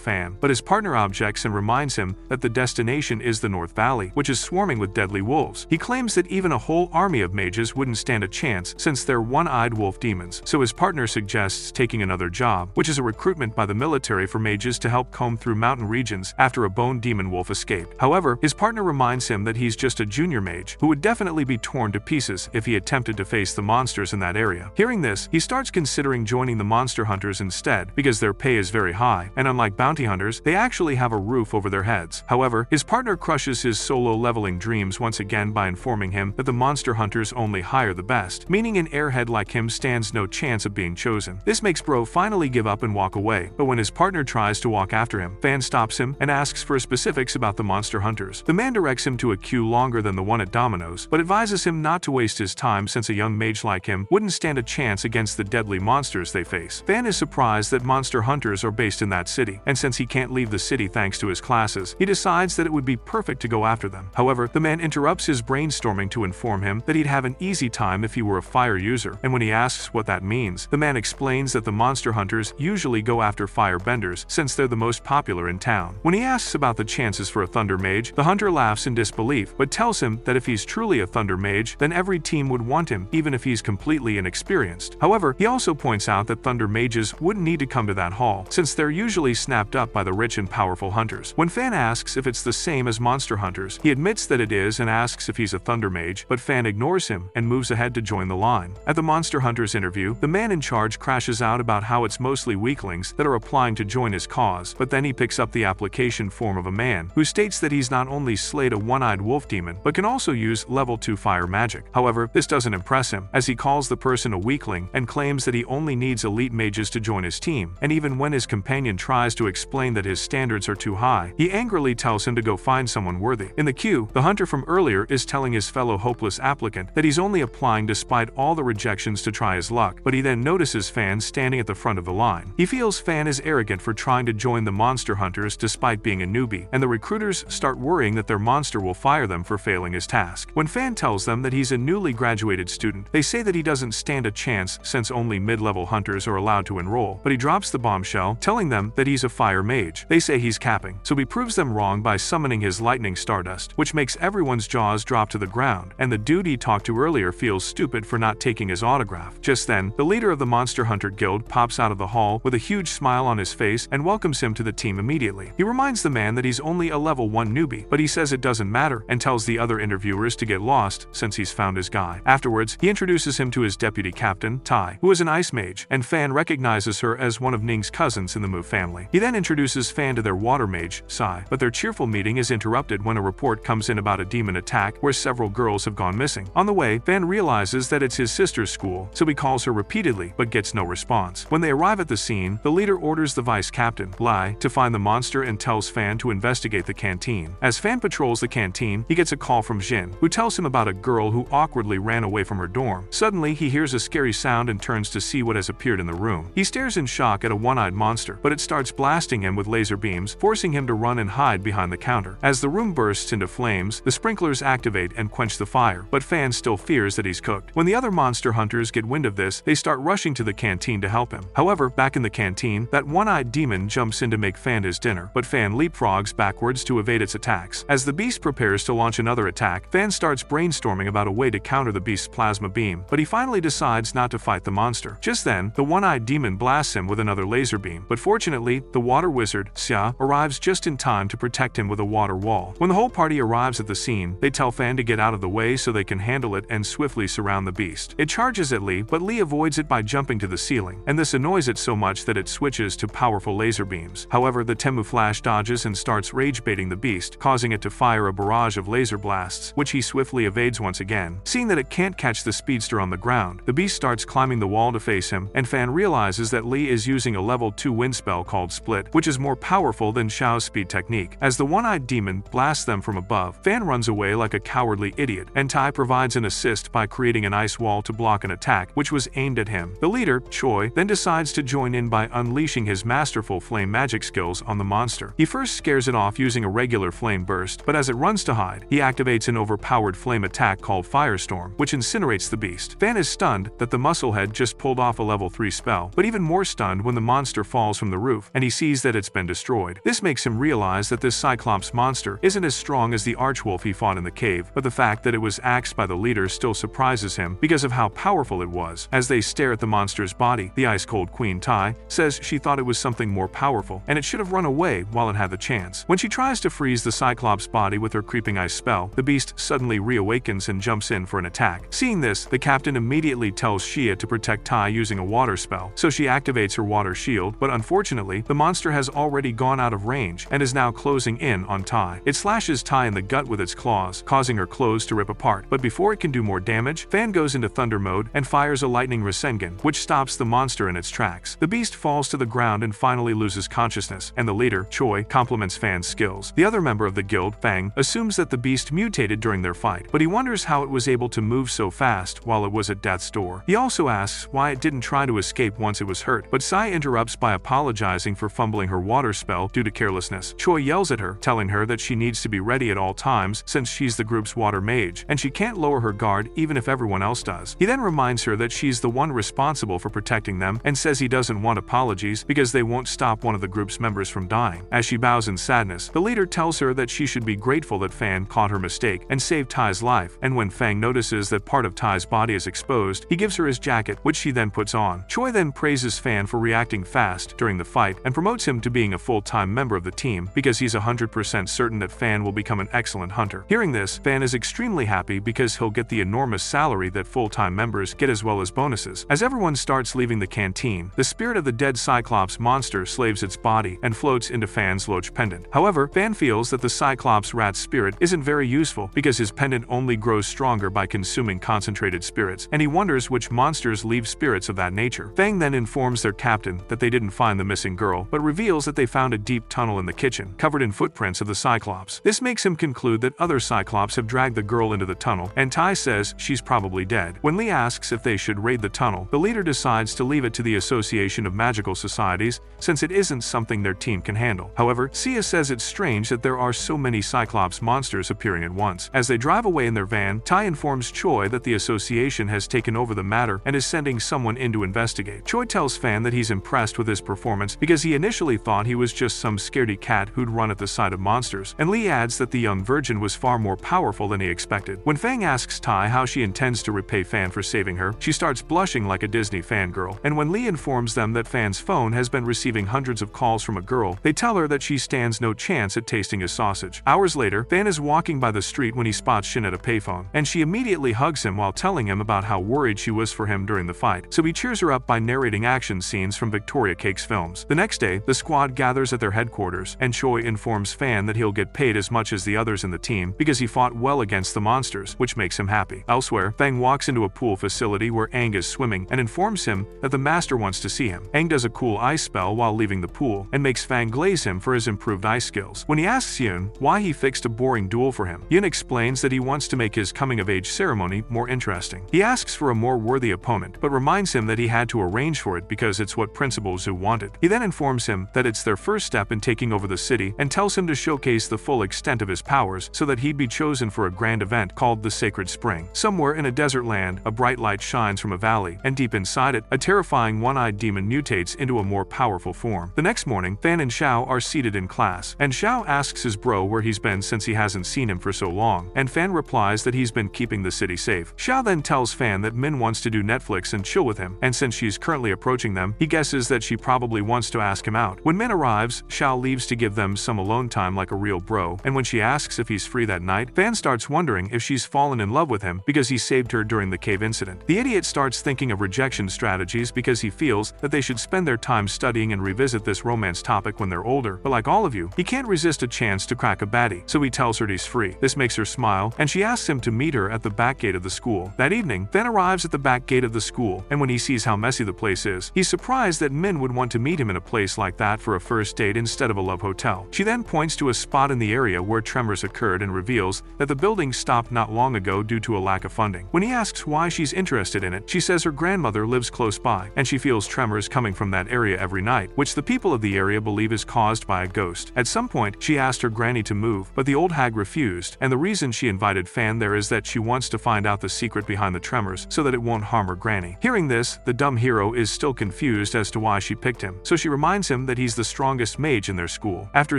fan, but his partner objects and reminds him that the destination is the North Valley, which is swarming with deadly wolves. He claims that even a whole army of mages wouldn't stand a chance since they're one-eyed wolf demons, so his partner suggests taking another job, which is a recruitment by the military for mages to help comb through mountain regions after a bone demon wolf escaped. However, his partner reminds him that he's just a junior mage who would definitely be torn to pieces if he attempted to face the monsters in that area. Hearing this, he starts considering joining the monster hunters instead because their pay is very high, and unlike bounty hunters, they actually have a roof over their heads. However, his partner crushes his solo leveling dreams once again by informing him that the monster hunters only hire the best, meaning an airhead like him stands no chance of being chosen. This makes Bro finally give up and walk away, but when his partner tries to walk after him, Fan stops him and asks for specifics about the monster hunters. The man directs him to a queue longer than the one at Domino's, but advises him not to waste his time since a young mage like him wouldn't stand a chance against the deadly monsters they face. Fan is surprised that monster hunters are based in that city, and since he can't leave the city thanks to his classes, he decides that it would be perfect to go after them. However, the man interrupts his brainstorming to inform him that he'd have an easy time if he were a fire user, and when he asks what that means, the man explains that the monster hunters usually go after firebenders since they're the most popular in town. When he asks about the chances for a thunder mage, the hunter laughs in disbelief, but tells him that if he's truly a thunder mage, then every team would want him, even if he's completely inexperienced. However, he also points out that thunder mages wouldn't need to come to that hall, since they're usually snapped up by the rich and powerful hunters. When Fan asks if it's the same as monster hunters, he admits that it is and asks if he's a thunder mage, but Fan ignores him and moves ahead to join the line. At the monster hunters interview, the man in charge crashes out about how it's mostly weaklings that are applying to join his cause, but then he picks up the application form of a man who states that he's not only slayed a one-eyed wolf demon, but can also use level 2 fire magic. However, this doesn't impress him, as he calls the person a weakling and claims that he only needs elite mages to join his team, and even when his companion tries to explain that his standards are too high, he angrily tells him to go find someone worthy. In the queue, the hunter from earlier is telling his fellow hopeless applicant that he's only applying despite all the rejections to try his luck, but he then notices Fan standing at the front of the line. He feels Fan is arrogant for trying to join the monster hunters despite being a newbie, and the recruiters start worrying that their monster will fire them for failing his task. When Fan tells them that he's a newly graduated student, they say that he doesn't stand a chance since only mid-level hunters are allowed to enroll, but he drops the bombshell, telling them that he's a fire mage. They say he's capping, so he proves them wrong by summoning his lightning stardust, which makes everyone's jaws drop to the ground, and the dude he talked to earlier feels stupid for not taking his autograph. Just then, the leader of the Monster Hunter Guild pops out of the hall with a huge smile on his face and welcomes him to the team immediately. He reminds the man that he's only a level 1 newbie, but he says it doesn't matter and tells the other interviewers to get lost since he's found his guy. Afterwards, he introduces him to his deputy captain, Tai, who is an ice mage, and Fan recognizes her as one of Ning's cousins in the Mu family. He then introduces Fan to their water mage, Sai, but their cheerful meeting is interrupted when a report comes in about a demon attack where several girls have gone missing. On the way, Fan realizes that it's his sister's school, so he calls her repeatedly but gets no response. When they arrive at the scene, the leader orders the vice captain, Lai, to find the monster and tells Fan to investigate the canteen. As Fan patrols the canteen, he gets a call from Jin, who tells him about a girl who awkwardly ran away from her dorm. Suddenly, he hears a scary sound and turns to see what has appeared in the room. He stares in shock at a one-eyed monster, but it starts blasting him with laser beams, forcing him to run and hide behind the counter. As the room bursts into flames, the sprinklers activate and quench the fire, but Fan still fears that he's cooked. When the other monster hunters get wind of this, they start rushing to the canteen to help him. However, back in the canteen, that one-eyed demon jumps in to make Fan his dinner, but Fan leapfrogs backwards to evade its attacks. As the beast prepares to launch another attack, Fan starts brainstorming about a way to counter the beast's plasma beam, but he finally decides not to fight the monster. Just then, the one-eyed demon blasts him with another laser beam, but fortunately, the water wizard, Xia, arrives just in time to protect him with a water wall. When the whole party arrives at the scene, they tell Fan to get out of the way so they can handle it and swiftly surround the beast. It charges at Lee, but Lee avoids it by jumping to the ceiling, and this annoys it so much that it switches to powerful laser beams. However, the Temu Flash dodges and starts rage-baiting the beast, causing it to fire a barrage of laser blasts, which he swiftly evades once again. Seeing that it can't catch the speedster on the ground, the beast starts climbing the wall to face him, and Fan realizes that Lee is using a level 2 wind spell called Split, which is more powerful than Xiao's speed technique. As the one-eyed demon blasts them from above, Fan runs away like a cowardly idiot, and Tai provides an assist by creating an ice wall to block an attack which was aimed at him. The leader, Choi, then decides to join in by unleashing his masterful flame magic skills on the monster. He first scares it off using a regular flame burst, but as it runs to hide, he activates an overpowered flame attack called Firestorm, which incinerates awaits the beast. Fan is stunned that the musclehead just pulled off a level 3 spell, but even more stunned when the monster falls from the roof and he sees that it's been destroyed. This makes him realize that this Cyclops monster isn't as strong as the archwolf he fought in the cave, but the fact that it was axed by the leader still surprises him because of how powerful it was. As they stare at the monster's body, the ice-cold Queen Tai says she thought it was something more powerful and it should have run away while it had the chance. When she tries to freeze the Cyclops body with her creeping ice spell, the beast suddenly reawakens and jumps in for an attack. Seeing this, the captain immediately tells Shia to protect Tai using a water spell, so she activates her water shield, but unfortunately, the monster has already gone out of range and is now closing in on Tai. It slashes Tai in the gut with its claws, causing her clothes to rip apart, but before it can do more damage, Fan goes into thunder mode and fires a lightning Rasengan, which stops the monster in its tracks. The beast falls to the ground and finally loses consciousness, and the leader, Choi, compliments Fan's skills. The other member of the guild, Fang, assumes that the beast mutated during their fight, but he wonders how it was able to move so fast while it was at death's door. He also asks why it didn't try to escape once it was hurt, but Sai interrupts by apologizing for fumbling her water spell due to carelessness. Choi yells at her, telling her that she needs to be ready at all times since she's the group's water mage, and she can't lower her guard even if everyone else does. He then reminds her that she's the one responsible for protecting them and says he doesn't want apologies because they won't stop one of the group's members from dying. As she bows in sadness, the leader tells her that she should be grateful that Fan caught her mistake and saved Tai's life, and when Fang notices that part of Tai's body is exposed, he gives her his jacket, which she then puts on. Choi then praises Fan for reacting fast during the fight and promotes him to being a full-time member of the team because he's 100% certain that Fan will become an excellent hunter. Hearing this, Fan is extremely happy because he'll get the enormous salary that full-time members get as well as bonuses. As everyone starts leaving the canteen, the spirit of the dead Cyclops monster slaves its body and floats into Fan's loach pendant. However, Fan feels that the Cyclops rat's spirit isn't very useful because his pendant only grows stronger by consuming concentrated spirits, and he wonders which monsters leave spirits of that nature. Fang then informs their captain that they didn't find the missing girl, but reveals that they found a deep tunnel in the kitchen, covered in footprints of the Cyclops. This makes him conclude that other Cyclops have dragged the girl into the tunnel, and Tai says she's probably dead. When Lee asks if they should raid the tunnel, the leader decides to leave it to the Association of Magical Societies since it isn't something their team can handle. However, Sia says it's strange that there are so many Cyclops monsters appearing at once. As they drive away in their van, Tai informs Choi that the association has taken over the matter and is sending someone in to investigate. Choi tells Fan that he's impressed with his performance because he initially thought he was just some scaredy cat who'd run at the sight of monsters, and Lee adds that the young virgin was far more powerful than he expected. When Fang asks Tai how she intends to repay Fan for saving her, she starts blushing like a Disney fangirl, and when Lee informs them that Fan's phone has been receiving hundreds of calls from a girl, they tell her that she stands no chance at tasting his sausage. Hours later, Fan is walking by the street when he spots Shin at a payphone, and she immediately hugs him while telling him about how worried she was for him during the fight, so he cheers her up by narrating action scenes from Victoria Cake's films. The next day, the squad gathers at their headquarters, and Choi informs Fan that he'll get paid as much as the others in the team because he fought well against the monsters, which makes him happy. Elsewhere, Fang walks into a pool facility where Aang is swimming and informs him that the master wants to see him. Aang does a cool ice spell while leaving the pool and makes Fang glaze him for his improved ice skills. When he asks Yun why he fixed a boring duel for him, Yun explains that he wants to make his coming-of-age ceremony more interesting. He asks for a more worthy opponent, but reminds him that he had to arrange for it because it's what Principal Zhu wanted. He then informs him that it's their first step in taking over the city and tells him to showcase the full extent of his powers so that he'd be chosen for a grand event called the Sacred Spring. Somewhere in a desert land, a bright light shines from a valley, and deep inside it, a terrifying one-eyed demon mutates into a more powerful form. The next morning, Fan and Xiao are seated in class, and Xiao asks his bro where he's been since he hasn't seen him for so long, and Fan replies that he's been keeping the city safe. Xiao then tells Fan that Min wants to do Netflix and chill with him, and since she's currently approaching them, he guesses that she probably wants to ask him out. When Min arrives, Xiao leaves to give them some alone time like a real bro, and when she asks if he's free that night, Fan starts wondering if she's fallen in love with him because he saved her during the cave incident. The idiot starts thinking of rejection strategies because he feels that they should spend their time studying and revisit this romance topic when they're older, but like all of you, he can't resist a chance to crack a baddie, so he tells her he's free. This makes her smile, and she asks him to meet her at the back gate of the school. That evening, Fan arrives at the back gate of the school, and when he sees how messy the place is, he's surprised that Min would want to meet him in a place like that for a first date instead of a love hotel. She then points to a spot in the area where tremors occurred and reveals that the building stopped not long ago due to a lack of funding. When he asks why she's interested in it, she says her grandmother lives close by, and she feels tremors coming from that area every night, which the people of the area believe is caused by a ghost. At some point, she asked her granny to move, but the old hag refused, and the reason she invited Fan there is that she wants to find out the secret secret behind the tremors so that it won't harm her granny. Hearing this, the dumb hero is still confused as to why she picked him, so she reminds him that he's the strongest mage in their school. After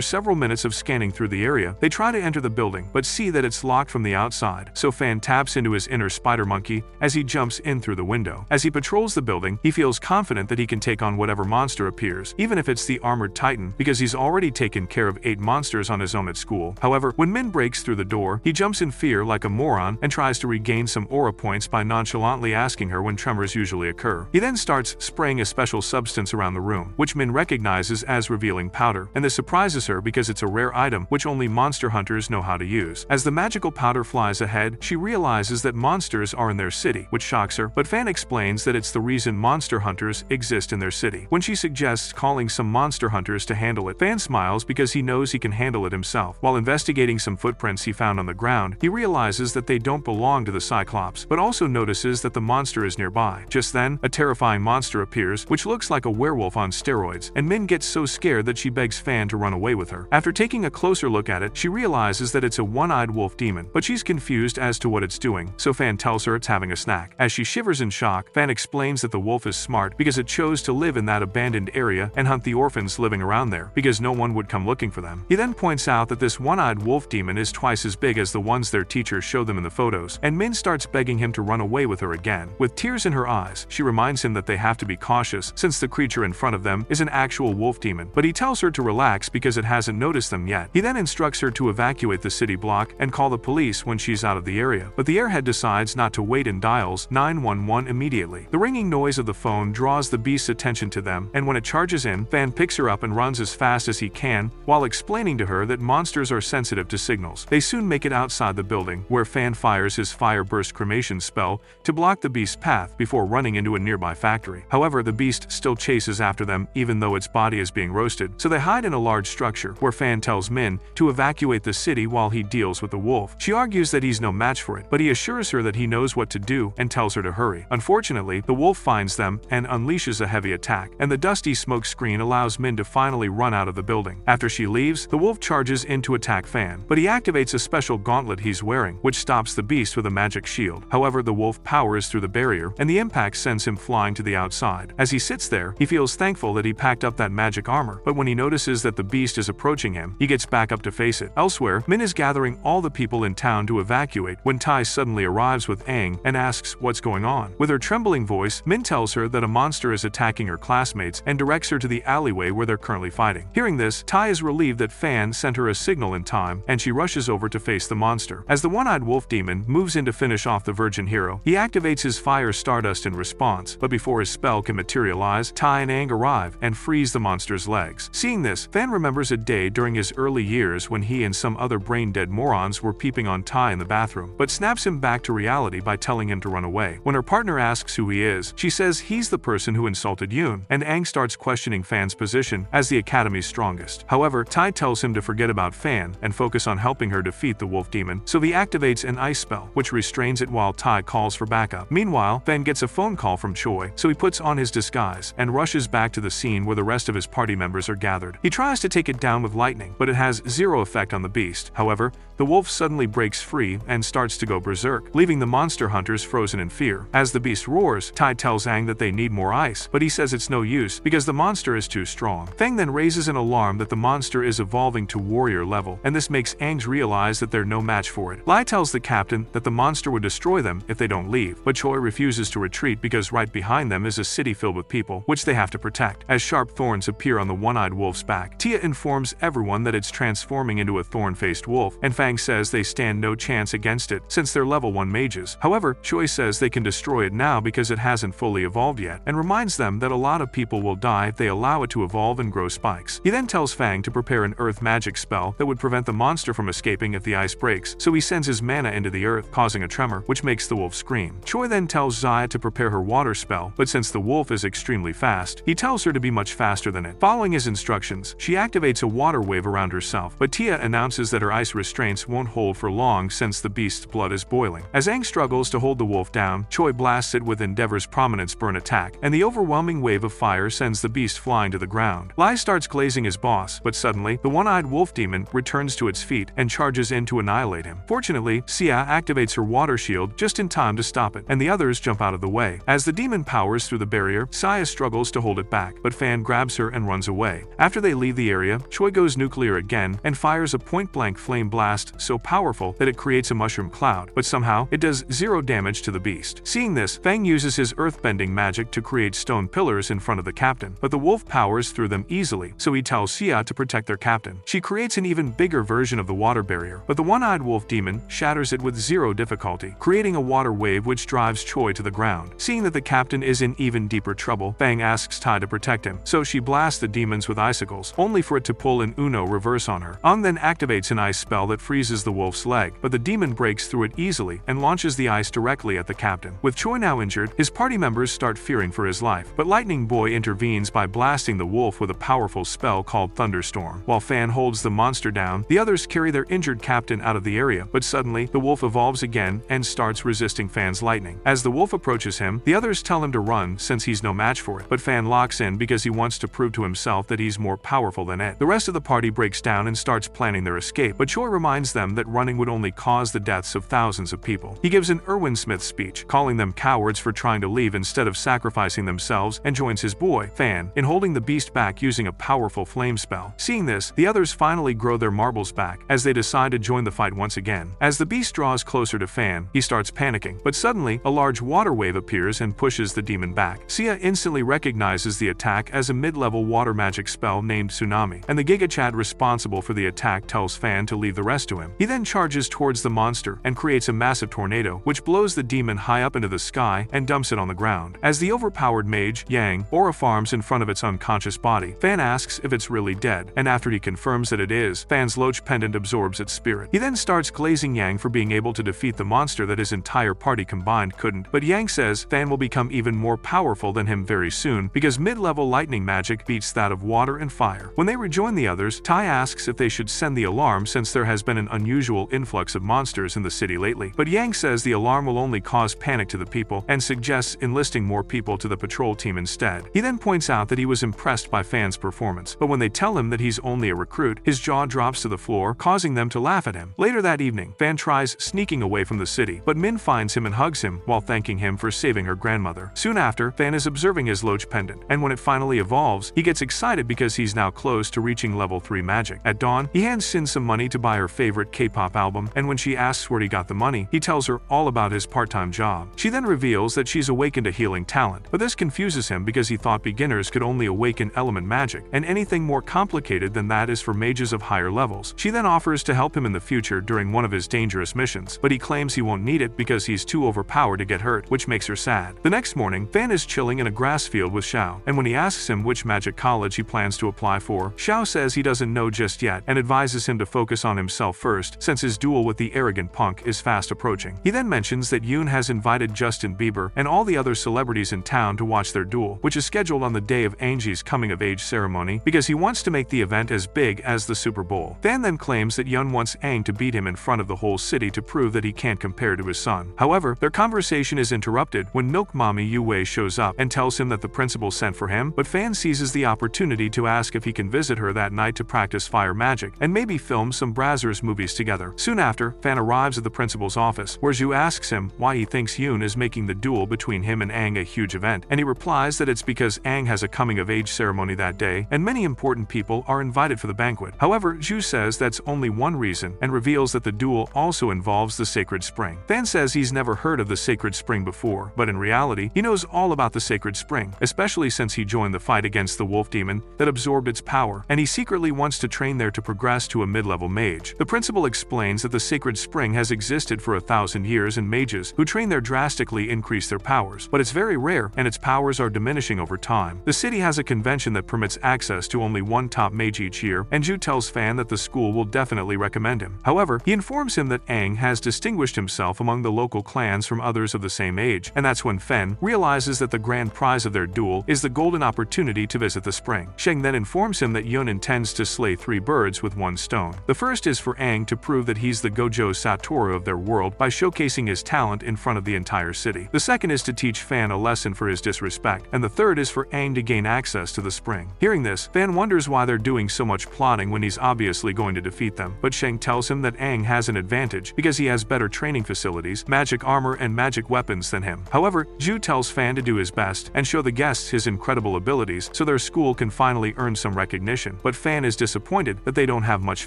several minutes of scanning through the area, they try to enter the building, but see that it's locked from the outside, so Fan taps into his inner spider monkey as he jumps in through the window. As he patrols the building, he feels confident that he can take on whatever monster appears, even if it's the armored titan, because he's already taken care of 8 monsters on his own at school. However, when Min breaks through the door, he jumps in fear like a moron and tries to regain some aura points by nonchalantly asking her when tremors usually occur. He then starts spraying a special substance around the room, which Min recognizes as revealing powder, and this surprises her because it's a rare item which only monster hunters know how to use. As the magical powder flies ahead, she realizes that monsters are in their city, which shocks her, but Fan explains that it's the reason monster hunters exist in their city. When she suggests calling some monster hunters to handle it, Fan smiles because he knows he can handle it himself. While investigating some footprints he found on the ground, he realizes that they don't belong to the Cyclops, but also notices that the monster is nearby. Just then, a terrifying monster appears, which looks like a werewolf on steroids, and Min gets so scared that she begs Fan to run away with her. After taking a closer look at it, she realizes that it's a one-eyed wolf demon, but she's confused as to what it's doing, so Fan tells her it's having a snack. As she shivers in shock, Fan explains that the wolf is smart because it chose to live in that abandoned area and hunt the orphans living around there, because no one would come looking for them. He then points out that this one-eyed wolf demon is twice as big as the ones their teachers show them in the photos, and Min starts begging him to run away with her again. With tears in her eyes, she reminds him that they have to be cautious since the creature in front of them is an actual wolf demon, but he tells her to relax because it hasn't noticed them yet. He then instructs her to evacuate the city block and call the police when she's out of the area, but the airhead decides not to wait and dials 911 immediately. The ringing noise of the phone draws the beast's attention to them, and when it charges in, Fan picks her up and runs as fast as he can while explaining to her that monsters are sensitive to signals. They soon make it outside the building, where Fan fires his fire burst cremation spell to block the beast's path before running into a nearby factory. However, the beast still chases after them even though its body is being roasted, so they hide in a large structure where Fan tells Min to evacuate the city while he deals with the wolf. She argues that he's no match for it, but he assures her that he knows what to do and tells her to hurry. Unfortunately, the wolf finds them and unleashes a heavy attack, and the dusty smoke screen allows Min to finally run out of the building. After she leaves, the wolf charges in to attack Fan, but he activates a special gauntlet he's wearing, which stops the beast with a magic shield. However, the wolf powers through the barrier, and the impact sends him flying to the outside. As he sits there, he feels thankful that he packed up that magic armor, but when he notices that the beast is approaching him, he gets back up to face it. Elsewhere, Min is gathering all the people in town to evacuate when Tai suddenly arrives with Aang and asks what's going on. With her trembling voice, Min tells her that a monster is attacking her classmates and directs her to the alleyway where they're currently fighting. Hearing this, Tai is relieved that Fan sent her a signal in time, and she rushes over to face the monster. As the one-eyed wolf demon moves in to finish off the virgin hero, he activates his fire stardust in response, but before his spell can materialize, Tai and Aang arrive and freeze the monster's legs. Seeing this, Fan remembers a day during his early years when he and some other brain-dead morons were peeping on Tai in the bathroom, but snaps him back to reality by telling him to run away. When her partner asks who he is, she says he's the person who insulted Yoon, and Aang starts questioning Fan's position as the Academy's strongest. However, Tai tells him to forget about Fan and focus on helping her defeat the wolf demon, so he activates an ice spell, which restrains it while Tai calls for backup. Meanwhile, Fan gets a phone call from Choi, so he puts on his disguise and rushes back to the scene where the rest of his party members are gathered. He tries to take it down with lightning, but it has zero effect on the beast. However, the wolf suddenly breaks free and starts to go berserk, leaving the monster hunters frozen in fear. As the beast roars, Tai tells Aang that they need more ice, but he says it's no use because the monster is too strong. Fang then raises an alarm that the monster is evolving to warrior level, and this makes Aang realize that they're no match for it. Lai tells the captain that the monster would destroy them if they don't leave, but Choi refuses to retreat because right behind them is a city filled with people, which they have to protect. As sharp thorns appear on the one-eyed wolf's back, Tia informs everyone that it's transforming into a thorn-faced wolf, and Fang says they stand no chance against it since they're level 1 mages. However, Choi says they can destroy it now because it hasn't fully evolved yet, and reminds them that a lot of people will die if they allow it to evolve and grow spikes. He then tells Fang to prepare an earth magic spell that would prevent the monster from escaping if the ice breaks, so he sends his mana into the earth, causing a tremor, which makes the wolf scream. Choi then tells Zaya to prepare her water spell, but since the wolf is extremely fast, he tells her to be much faster than it. Following his instructions, she activates a water wave around herself, but Tia announces that her ice restraints won't hold for long since the beast's blood is boiling. As Aang struggles to hold the wolf down, Choi blasts it with Endeavor's Prominence Burn attack, and the overwhelming wave of fire sends the beast flying to the ground. Lai starts glazing his boss, but suddenly, the one-eyed wolf demon returns to its feet and charges in to annihilate him. Fortunately, Sia activates her water shield field just in time to stop it, and the others jump out of the way. As the demon powers through the barrier, Saya struggles to hold it back, but Fan grabs her and runs away. After they leave the area, Choi goes nuclear again and fires a point-blank flame blast so powerful that it creates a mushroom cloud, but somehow it does 0 damage to the beast. Seeing this, Fang uses his earthbending magic to create stone pillars in front of the captain, but the wolf powers through them easily, so he tells Sia to protect their captain. She creates an even bigger version of the water barrier, but the one-eyed wolf demon shatters it with 0 difficulty, creating a water wave which drives Choi to the ground. Seeing that the captain is in even deeper trouble, Fang asks Tai to protect him, so she blasts the demons with icicles, only for it to pull an Uno reverse on her. Then activates an ice spell that freezes the wolf's leg, but the demon breaks through it easily and launches the ice directly at the captain. With Choi now injured, his party members start fearing for his life, but Lightning Boy intervenes by blasting the wolf with a powerful spell called Thunderstorm. While Fan holds the monster down, the others carry their injured captain out of the area, but suddenly, the wolf evolves again and starts resisting Fan's lightning. As the wolf approaches him, the others tell him to run since he's no match for it, but Fan locks in because he wants to prove to himself that he's more powerful than it. The rest of the party breaks down and starts planning their escape, but Choi reminds them that running would only cause the deaths of thousands of people. He gives an Erwin Smith speech, calling them cowards for trying to leave instead of sacrificing themselves, and joins his boy, Fan, in holding the beast back using a powerful flame spell. Seeing this, the others finally grow their marbles back, as they decide to join the fight once again. As the beast draws closer to Fan, he starts panicking, but suddenly, a large water wave appears and pushes the demon back. Sia instantly recognizes the attack as a mid-level water magic spell named Tsunami, and the Giga Chad responsible for the attack tells Fan to leave the rest to him. He then charges towards the monster and creates a massive tornado, which blows the demon high up into the sky and dumps it on the ground. As the overpowered mage, Yang, aura farms in front of its unconscious body, Fan asks if it's really dead, and after he confirms that it is, Fan's Loach pendant absorbs its spirit. He then starts glazing Yang for being able to defeat the monster that his entire party combined couldn't, but Yang says Fan will become even more powerful than him very soon because mid-level lightning magic beats that of water and fire. When they rejoin the others, Tai asks if they should send the alarm since there has been an unusual influx of monsters in the city lately, but Yang says the alarm will only cause panic to the people and suggests enlisting more people to the patrol team instead. He then points out that he was impressed by Fan's performance, but when they tell him that he's only a recruit, his jaw drops to the floor, causing them to laugh at him. Later that evening, Fan tries sneaking away from the city, but Min finds him and hugs him while thanking him for saving her grandmother. Soon after, Fan is observing his Loach pendant, and when it finally evolves, he gets excited because he's now close to reaching level 3 magic. At dawn, he hands Sin some money to buy her favorite K-pop album, and when she asks where he got the money, he tells her all about his part-time job. She then reveals that she's awakened a healing talent, but this confuses him because he thought beginners could only awaken element magic, and anything more complicated than that is for mages of higher levels. She then offers to help him in the future during one of his dangerous missions, but he claims he won't need it because he's too overpowered to get hurt, which makes her sad. The next morning, Fan is chilling in a grass field with Xiao, and when he asks him which magic college he plans to apply for, Xiao says he doesn't know just yet and advises him to focus on himself first since his duel with the arrogant punk is fast approaching. He then mentions that Yoon has invited Justin Bieber and all the other celebrities in town to watch their duel, which is scheduled on the day of Angie's coming-of-age ceremony because he wants to make the event as big as the Super Bowl. Fan then claims that Yoon wants Aang to beat him in front of the whole city to prove that he can't compare to his son. However, their conversation is interrupted when Milk Mommy Yu Wei shows up and tells him that the principal sent for him, but Fan seizes the opportunity to ask if he can visit her that night to practice fire magic and maybe film some Brazzers movies together. Soon after, Fan arrives at the principal's office, where Zhu asks him why he thinks Yoon is making the duel between him and Aang a huge event, and he replies that it's because Aang has a coming-of-age ceremony that day and many important people are invited for the banquet. However, Zhu says that's only one reason and reveals that the duel also involves the Sacred Spring. Fan says he's never heard of the Sacred Spring before, but in reality, he knows all about the Sacred Spring, especially since he joined the fight against the wolf demon that absorbed its power, and he secretly wants to train there to progress to a mid-level mage. The principal explains that the Sacred Spring has existed for 1,000 years and mages who train there drastically increase their powers, but it's very rare and its powers are diminishing over time. The city has a convention that permits access to only one top mage each year, and Zhu tells Fan that the school will definitely recommend him. However, he informs him that Aang has distinguished himself among the local clans from others of the same age, and that's when Fen realizes that the grand prize of their duel is the golden opportunity to visit the spring. Sheng then informs him that Yun intends to slay 3 birds with 1 stone. The first is for Aang to prove that he's the Gojo Satoru of their world by showcasing his talent in front of the entire city. The second is to teach Fan a lesson for his disrespect, and the third is for Aang to gain access to the spring. Hearing this, Fan wonders why they're doing so much plotting when he's obviously going to defeat them, but Sheng tells him that Aang has an advantage because he has better training facilities facilities, magic armor and magic weapons than him. However, Zhu tells Fan to do his best and show the guests his incredible abilities so their school can finally earn some recognition, but Fan is disappointed that they don't have much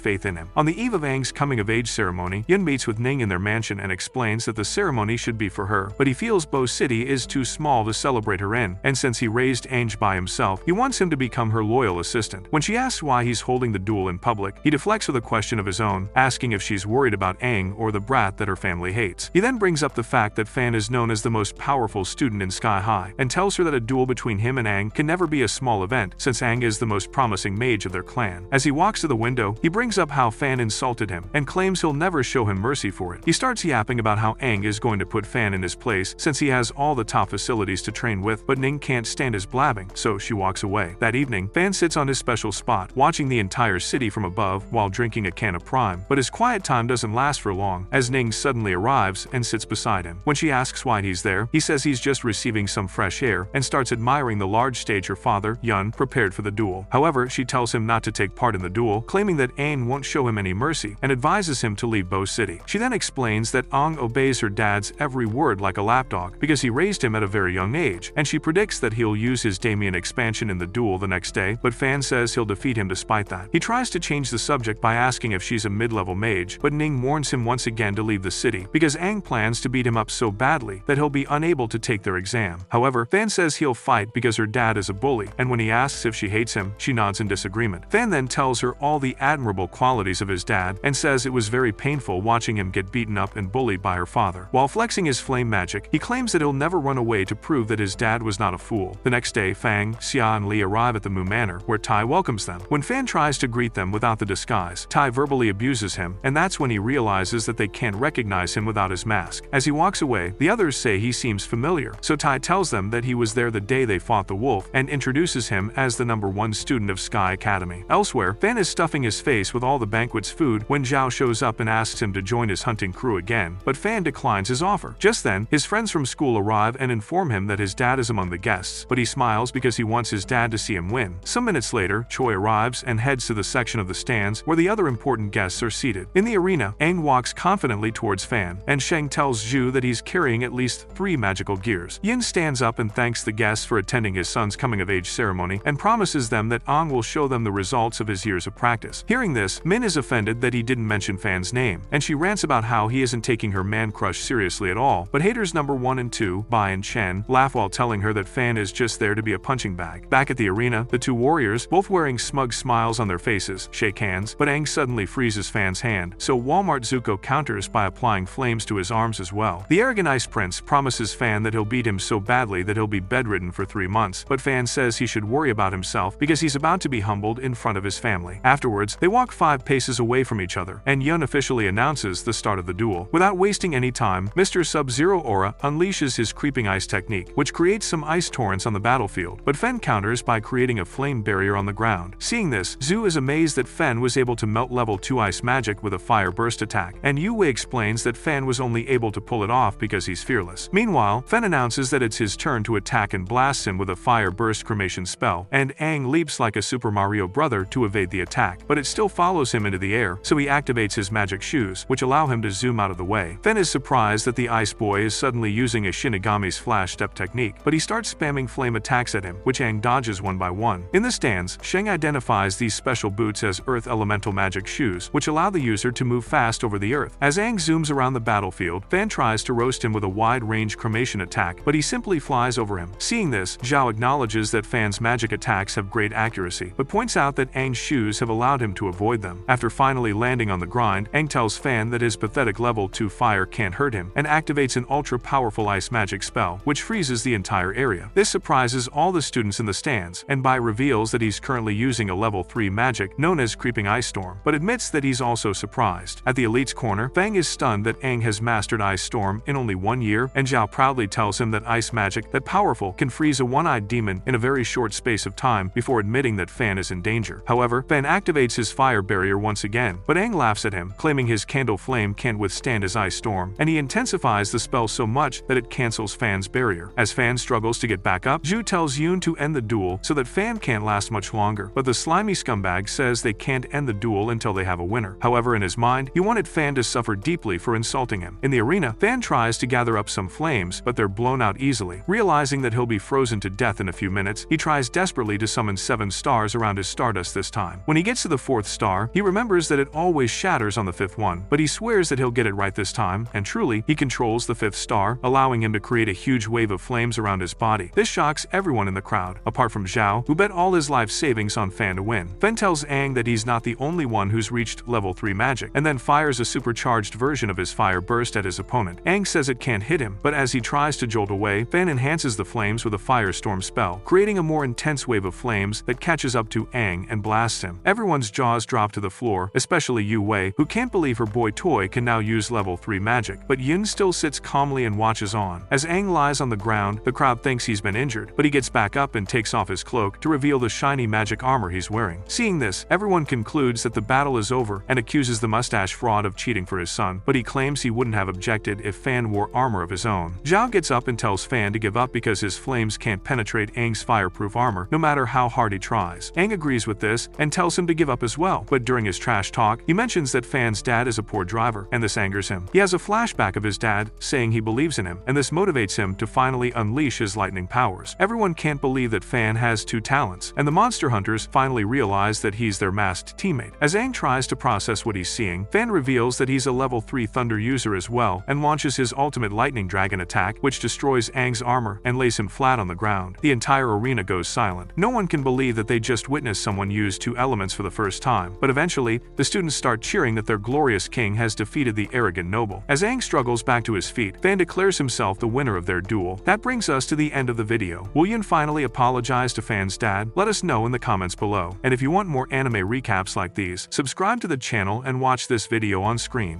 faith in him. On the eve of Aang's coming-of-age ceremony, Yun meets with Ning in their mansion and explains that the ceremony should be for her, but he feels Bo City is too small to celebrate her in, and since he raised Aang by himself, he wants him to become her loyal assistant. When she asks why he's holding the duel in public, he deflects with a question of his own, asking if she's worried about Aang or the brat that her family hates. He then brings up the fact that Fan is known as the most powerful student in Sky High, and tells her that a duel between him and Aang can never be a small event, since Aang is the most promising mage of their clan. As he walks to the window, he brings up how Fan insulted him, and claims he'll never show him mercy for it. He starts yapping about how Aang is going to put Fan in his place, since he has all the top facilities to train with, but Ning can't stand his blabbing, so she walks away. That evening, Fan sits on his special spot, watching the entire city from above while drinking a can of Prime, but his quiet time doesn't last for long, as Ning suddenly arrives and sits beside him. When she asks why he's there, he says he's just receiving some fresh air, and starts admiring the large stage her father, Yun, prepared for the duel. However, she tells him not to take part in the duel, claiming that Aang won't show him any mercy, and advises him to leave Bo City. She then explains that Aang obeys her dad's every word like a lapdog, because he raised him at a very young age, and she predicts that he'll use his Damien expansion in the duel the next day, but Fan says he'll defeat him despite that. He tries to change the subject by asking if she's a mid-level mage, but Ning warns him once again to leave the city, because Aang plans to beat him up so badly that he'll be unable to take their exam. However, Fan says he'll fight because her dad is a bully, and when he asks if she hates him, she nods in disagreement. Fan then tells her all the admirable qualities of his dad, and says it was very painful watching him get beaten up and bullied by her father. While flexing his flame magic, he claims that he'll never run away to prove that his dad was not a fool. The next day, Fang, Xia and Li arrive at the Mu Manor, where Tai welcomes them. When Fan tries to greet them without the disguise, Tai verbally abuses him, and that's when he realizes that they can't recognize him without his mask. As he walks away, the others say he seems familiar, so Tai tells them that he was there the day they fought the wolf, and introduces him as the #1 student of Sky Academy. Elsewhere, Fan is stuffing his face with all the banquet's food when Zhao shows up and asks him to join his hunting crew again, but Fan declines his offer. Just then, his friends from school arrive and inform him that his dad is among the guests, but he smiles because he wants his dad to see him win. Some minutes later, Choi arrives and heads to the section of the stands where the other important guests are seated. In the arena, Aang walks confidently towards Fan, and Sheng tells Zhu that he's carrying at least 3 magical gears. Yin stands up and thanks the guests for attending his son's coming-of-age ceremony, and promises them that Aang will show them the results of his years of practice. Hearing this, Min is offended that he didn't mention Fan's name, and she rants about how he isn't taking her man-crush seriously at all, but haters #1 and 2, Bai and Chen, laugh while telling her that Fan is just there to be a punching bag. Back at the arena, the 2 warriors, both wearing smug smiles on their faces, shake hands, but Aang suddenly freezes Fan's hand, so Walmart Zuko counters by applying flames to his arms as well. The arrogant Ice Prince promises Fan that he'll beat him so badly that he'll be bedridden for 3 months, but Fan says he should worry about himself because he's about to be humbled in front of his family. Afterwards, they walk 5 paces away from each other, and Yun officially announces the start of the duel. Without wasting any time, Mr. Sub-Zero Aura unleashes his creeping ice technique, which creates some ice torrents on the battlefield, but Fen counters by creating a flame barrier on the ground. Seeing this, Zhu is amazed that Fen was able to melt level 2 ice magic with a fire burst attack, and Yu Wei explains that Fen was only able to pull it off because he's fearless. Meanwhile, Fen announces that it's his turn to attack and blasts him with a fire burst cremation spell, and Aang leaps like a Super Mario brother to evade the attack, but it still follows him into the air, so he activates his magic shoes, which allow him to zoom out of the way. Fen is surprised that the Ice Boy is suddenly using a Shinigami's flash step technique, but he starts spamming flame attacks at him, which Aang dodges one by one. In the stands, Sheng identifies these special boots as Earth Elemental Magic Shoes, which allow the user to move fast over the earth. As Aang zooms around the battlefield, Fan tries to roast him with a wide-range cremation attack, but he simply flies over him. Seeing this, Zhao acknowledges that Fan's magic attacks have great accuracy, but points out that Aang's shoes have allowed him to avoid them. After finally landing on the grind, Aang tells Fan that his pathetic level 2 fire can't hurt him, and activates an ultra-powerful ice magic spell, which freezes the entire area. This surprises all the students in the stands, and Bai reveals that he's currently using a level 3 magic known as Creeping Ice Storm, but admits that he's also surprised. At the elite's corner, Fang is stunned that Aang has mastered Ice Storm in only 1 year, and Zhao proudly tells him that ice magic that powerful can freeze a one-eyed demon in a very short space of time before admitting that Fan is in danger. However, Fan activates his fire barrier once again, but Aang laughs at him, claiming his candle flame can't withstand his ice storm, and he intensifies the spell so much that it cancels Fan's barrier. As Fan struggles to get back up, Zhu tells Yoon to end the duel so that Fan can't last much longer, but the slimy scumbag says they can't end the duel until they have a winner. However, in his mind, he wanted Fan to suffer deeply for insulting assaulting him. In the arena, Fan tries to gather up some flames, but they're blown out easily. Realizing that he'll be frozen to death in a few minutes, he tries desperately to summon 7 stars around his stardust this time. When he gets to the 4th star, he remembers that it always shatters on the 5th one, but he swears that he'll get it right this time, and truly, he controls the 5th star, allowing him to create a huge wave of flames around his body. This shocks everyone in the crowd, apart from Zhao, who bet all his life savings on Fan to win. Fan tells Aang that he's not the only one who's reached level 3 magic, and then fires a supercharged version of his fire burst at his opponent. Aang says it can't hit him, but as he tries to jolt away, Fan enhances the flames with a firestorm spell, creating a more intense wave of flames that catches up to Aang and blasts him. Everyone's jaws drop to the floor, especially Yu Wei, who can't believe her boy toy can now use level 3 magic, but Yun still sits calmly and watches on. As Aang lies on the ground, the crowd thinks he's been injured, but he gets back up and takes off his cloak to reveal the shiny magic armor he's wearing. Seeing this, everyone concludes that the battle is over and accuses the mustache fraud of cheating for his son, but he claims he wouldn't have objected if Fan wore armor of his own. Zhao gets up and tells Fan to give up because his flames can't penetrate Aang's fireproof armor, no matter how hard he tries. Aang agrees with this and tells him to give up as well, but during his trash talk, he mentions that Fan's dad is a poor driver, and this angers him. He has a flashback of his dad, saying he believes in him, and this motivates him to finally unleash his lightning powers. Everyone can't believe that Fan has 2 talents, and the monster hunters finally realize that he's their masked teammate. As Aang tries to process what he's seeing, Fan reveals that he's a level 3 thunder user as well, and launches his ultimate lightning dragon attack, which destroys Aang's armor and lays him flat on the ground. The entire arena goes silent. No one can believe that they just witnessed someone use 2 elements for the first time, but eventually, the students start cheering that their glorious king has defeated the arrogant noble. As Aang struggles back to his feet, Fan declares himself the winner of their duel. That brings us to the end of the video. Will Yun finally apologize to Fan's dad? Let us know in the comments below. And if you want more anime recaps like these, subscribe to the channel and watch this video on screen.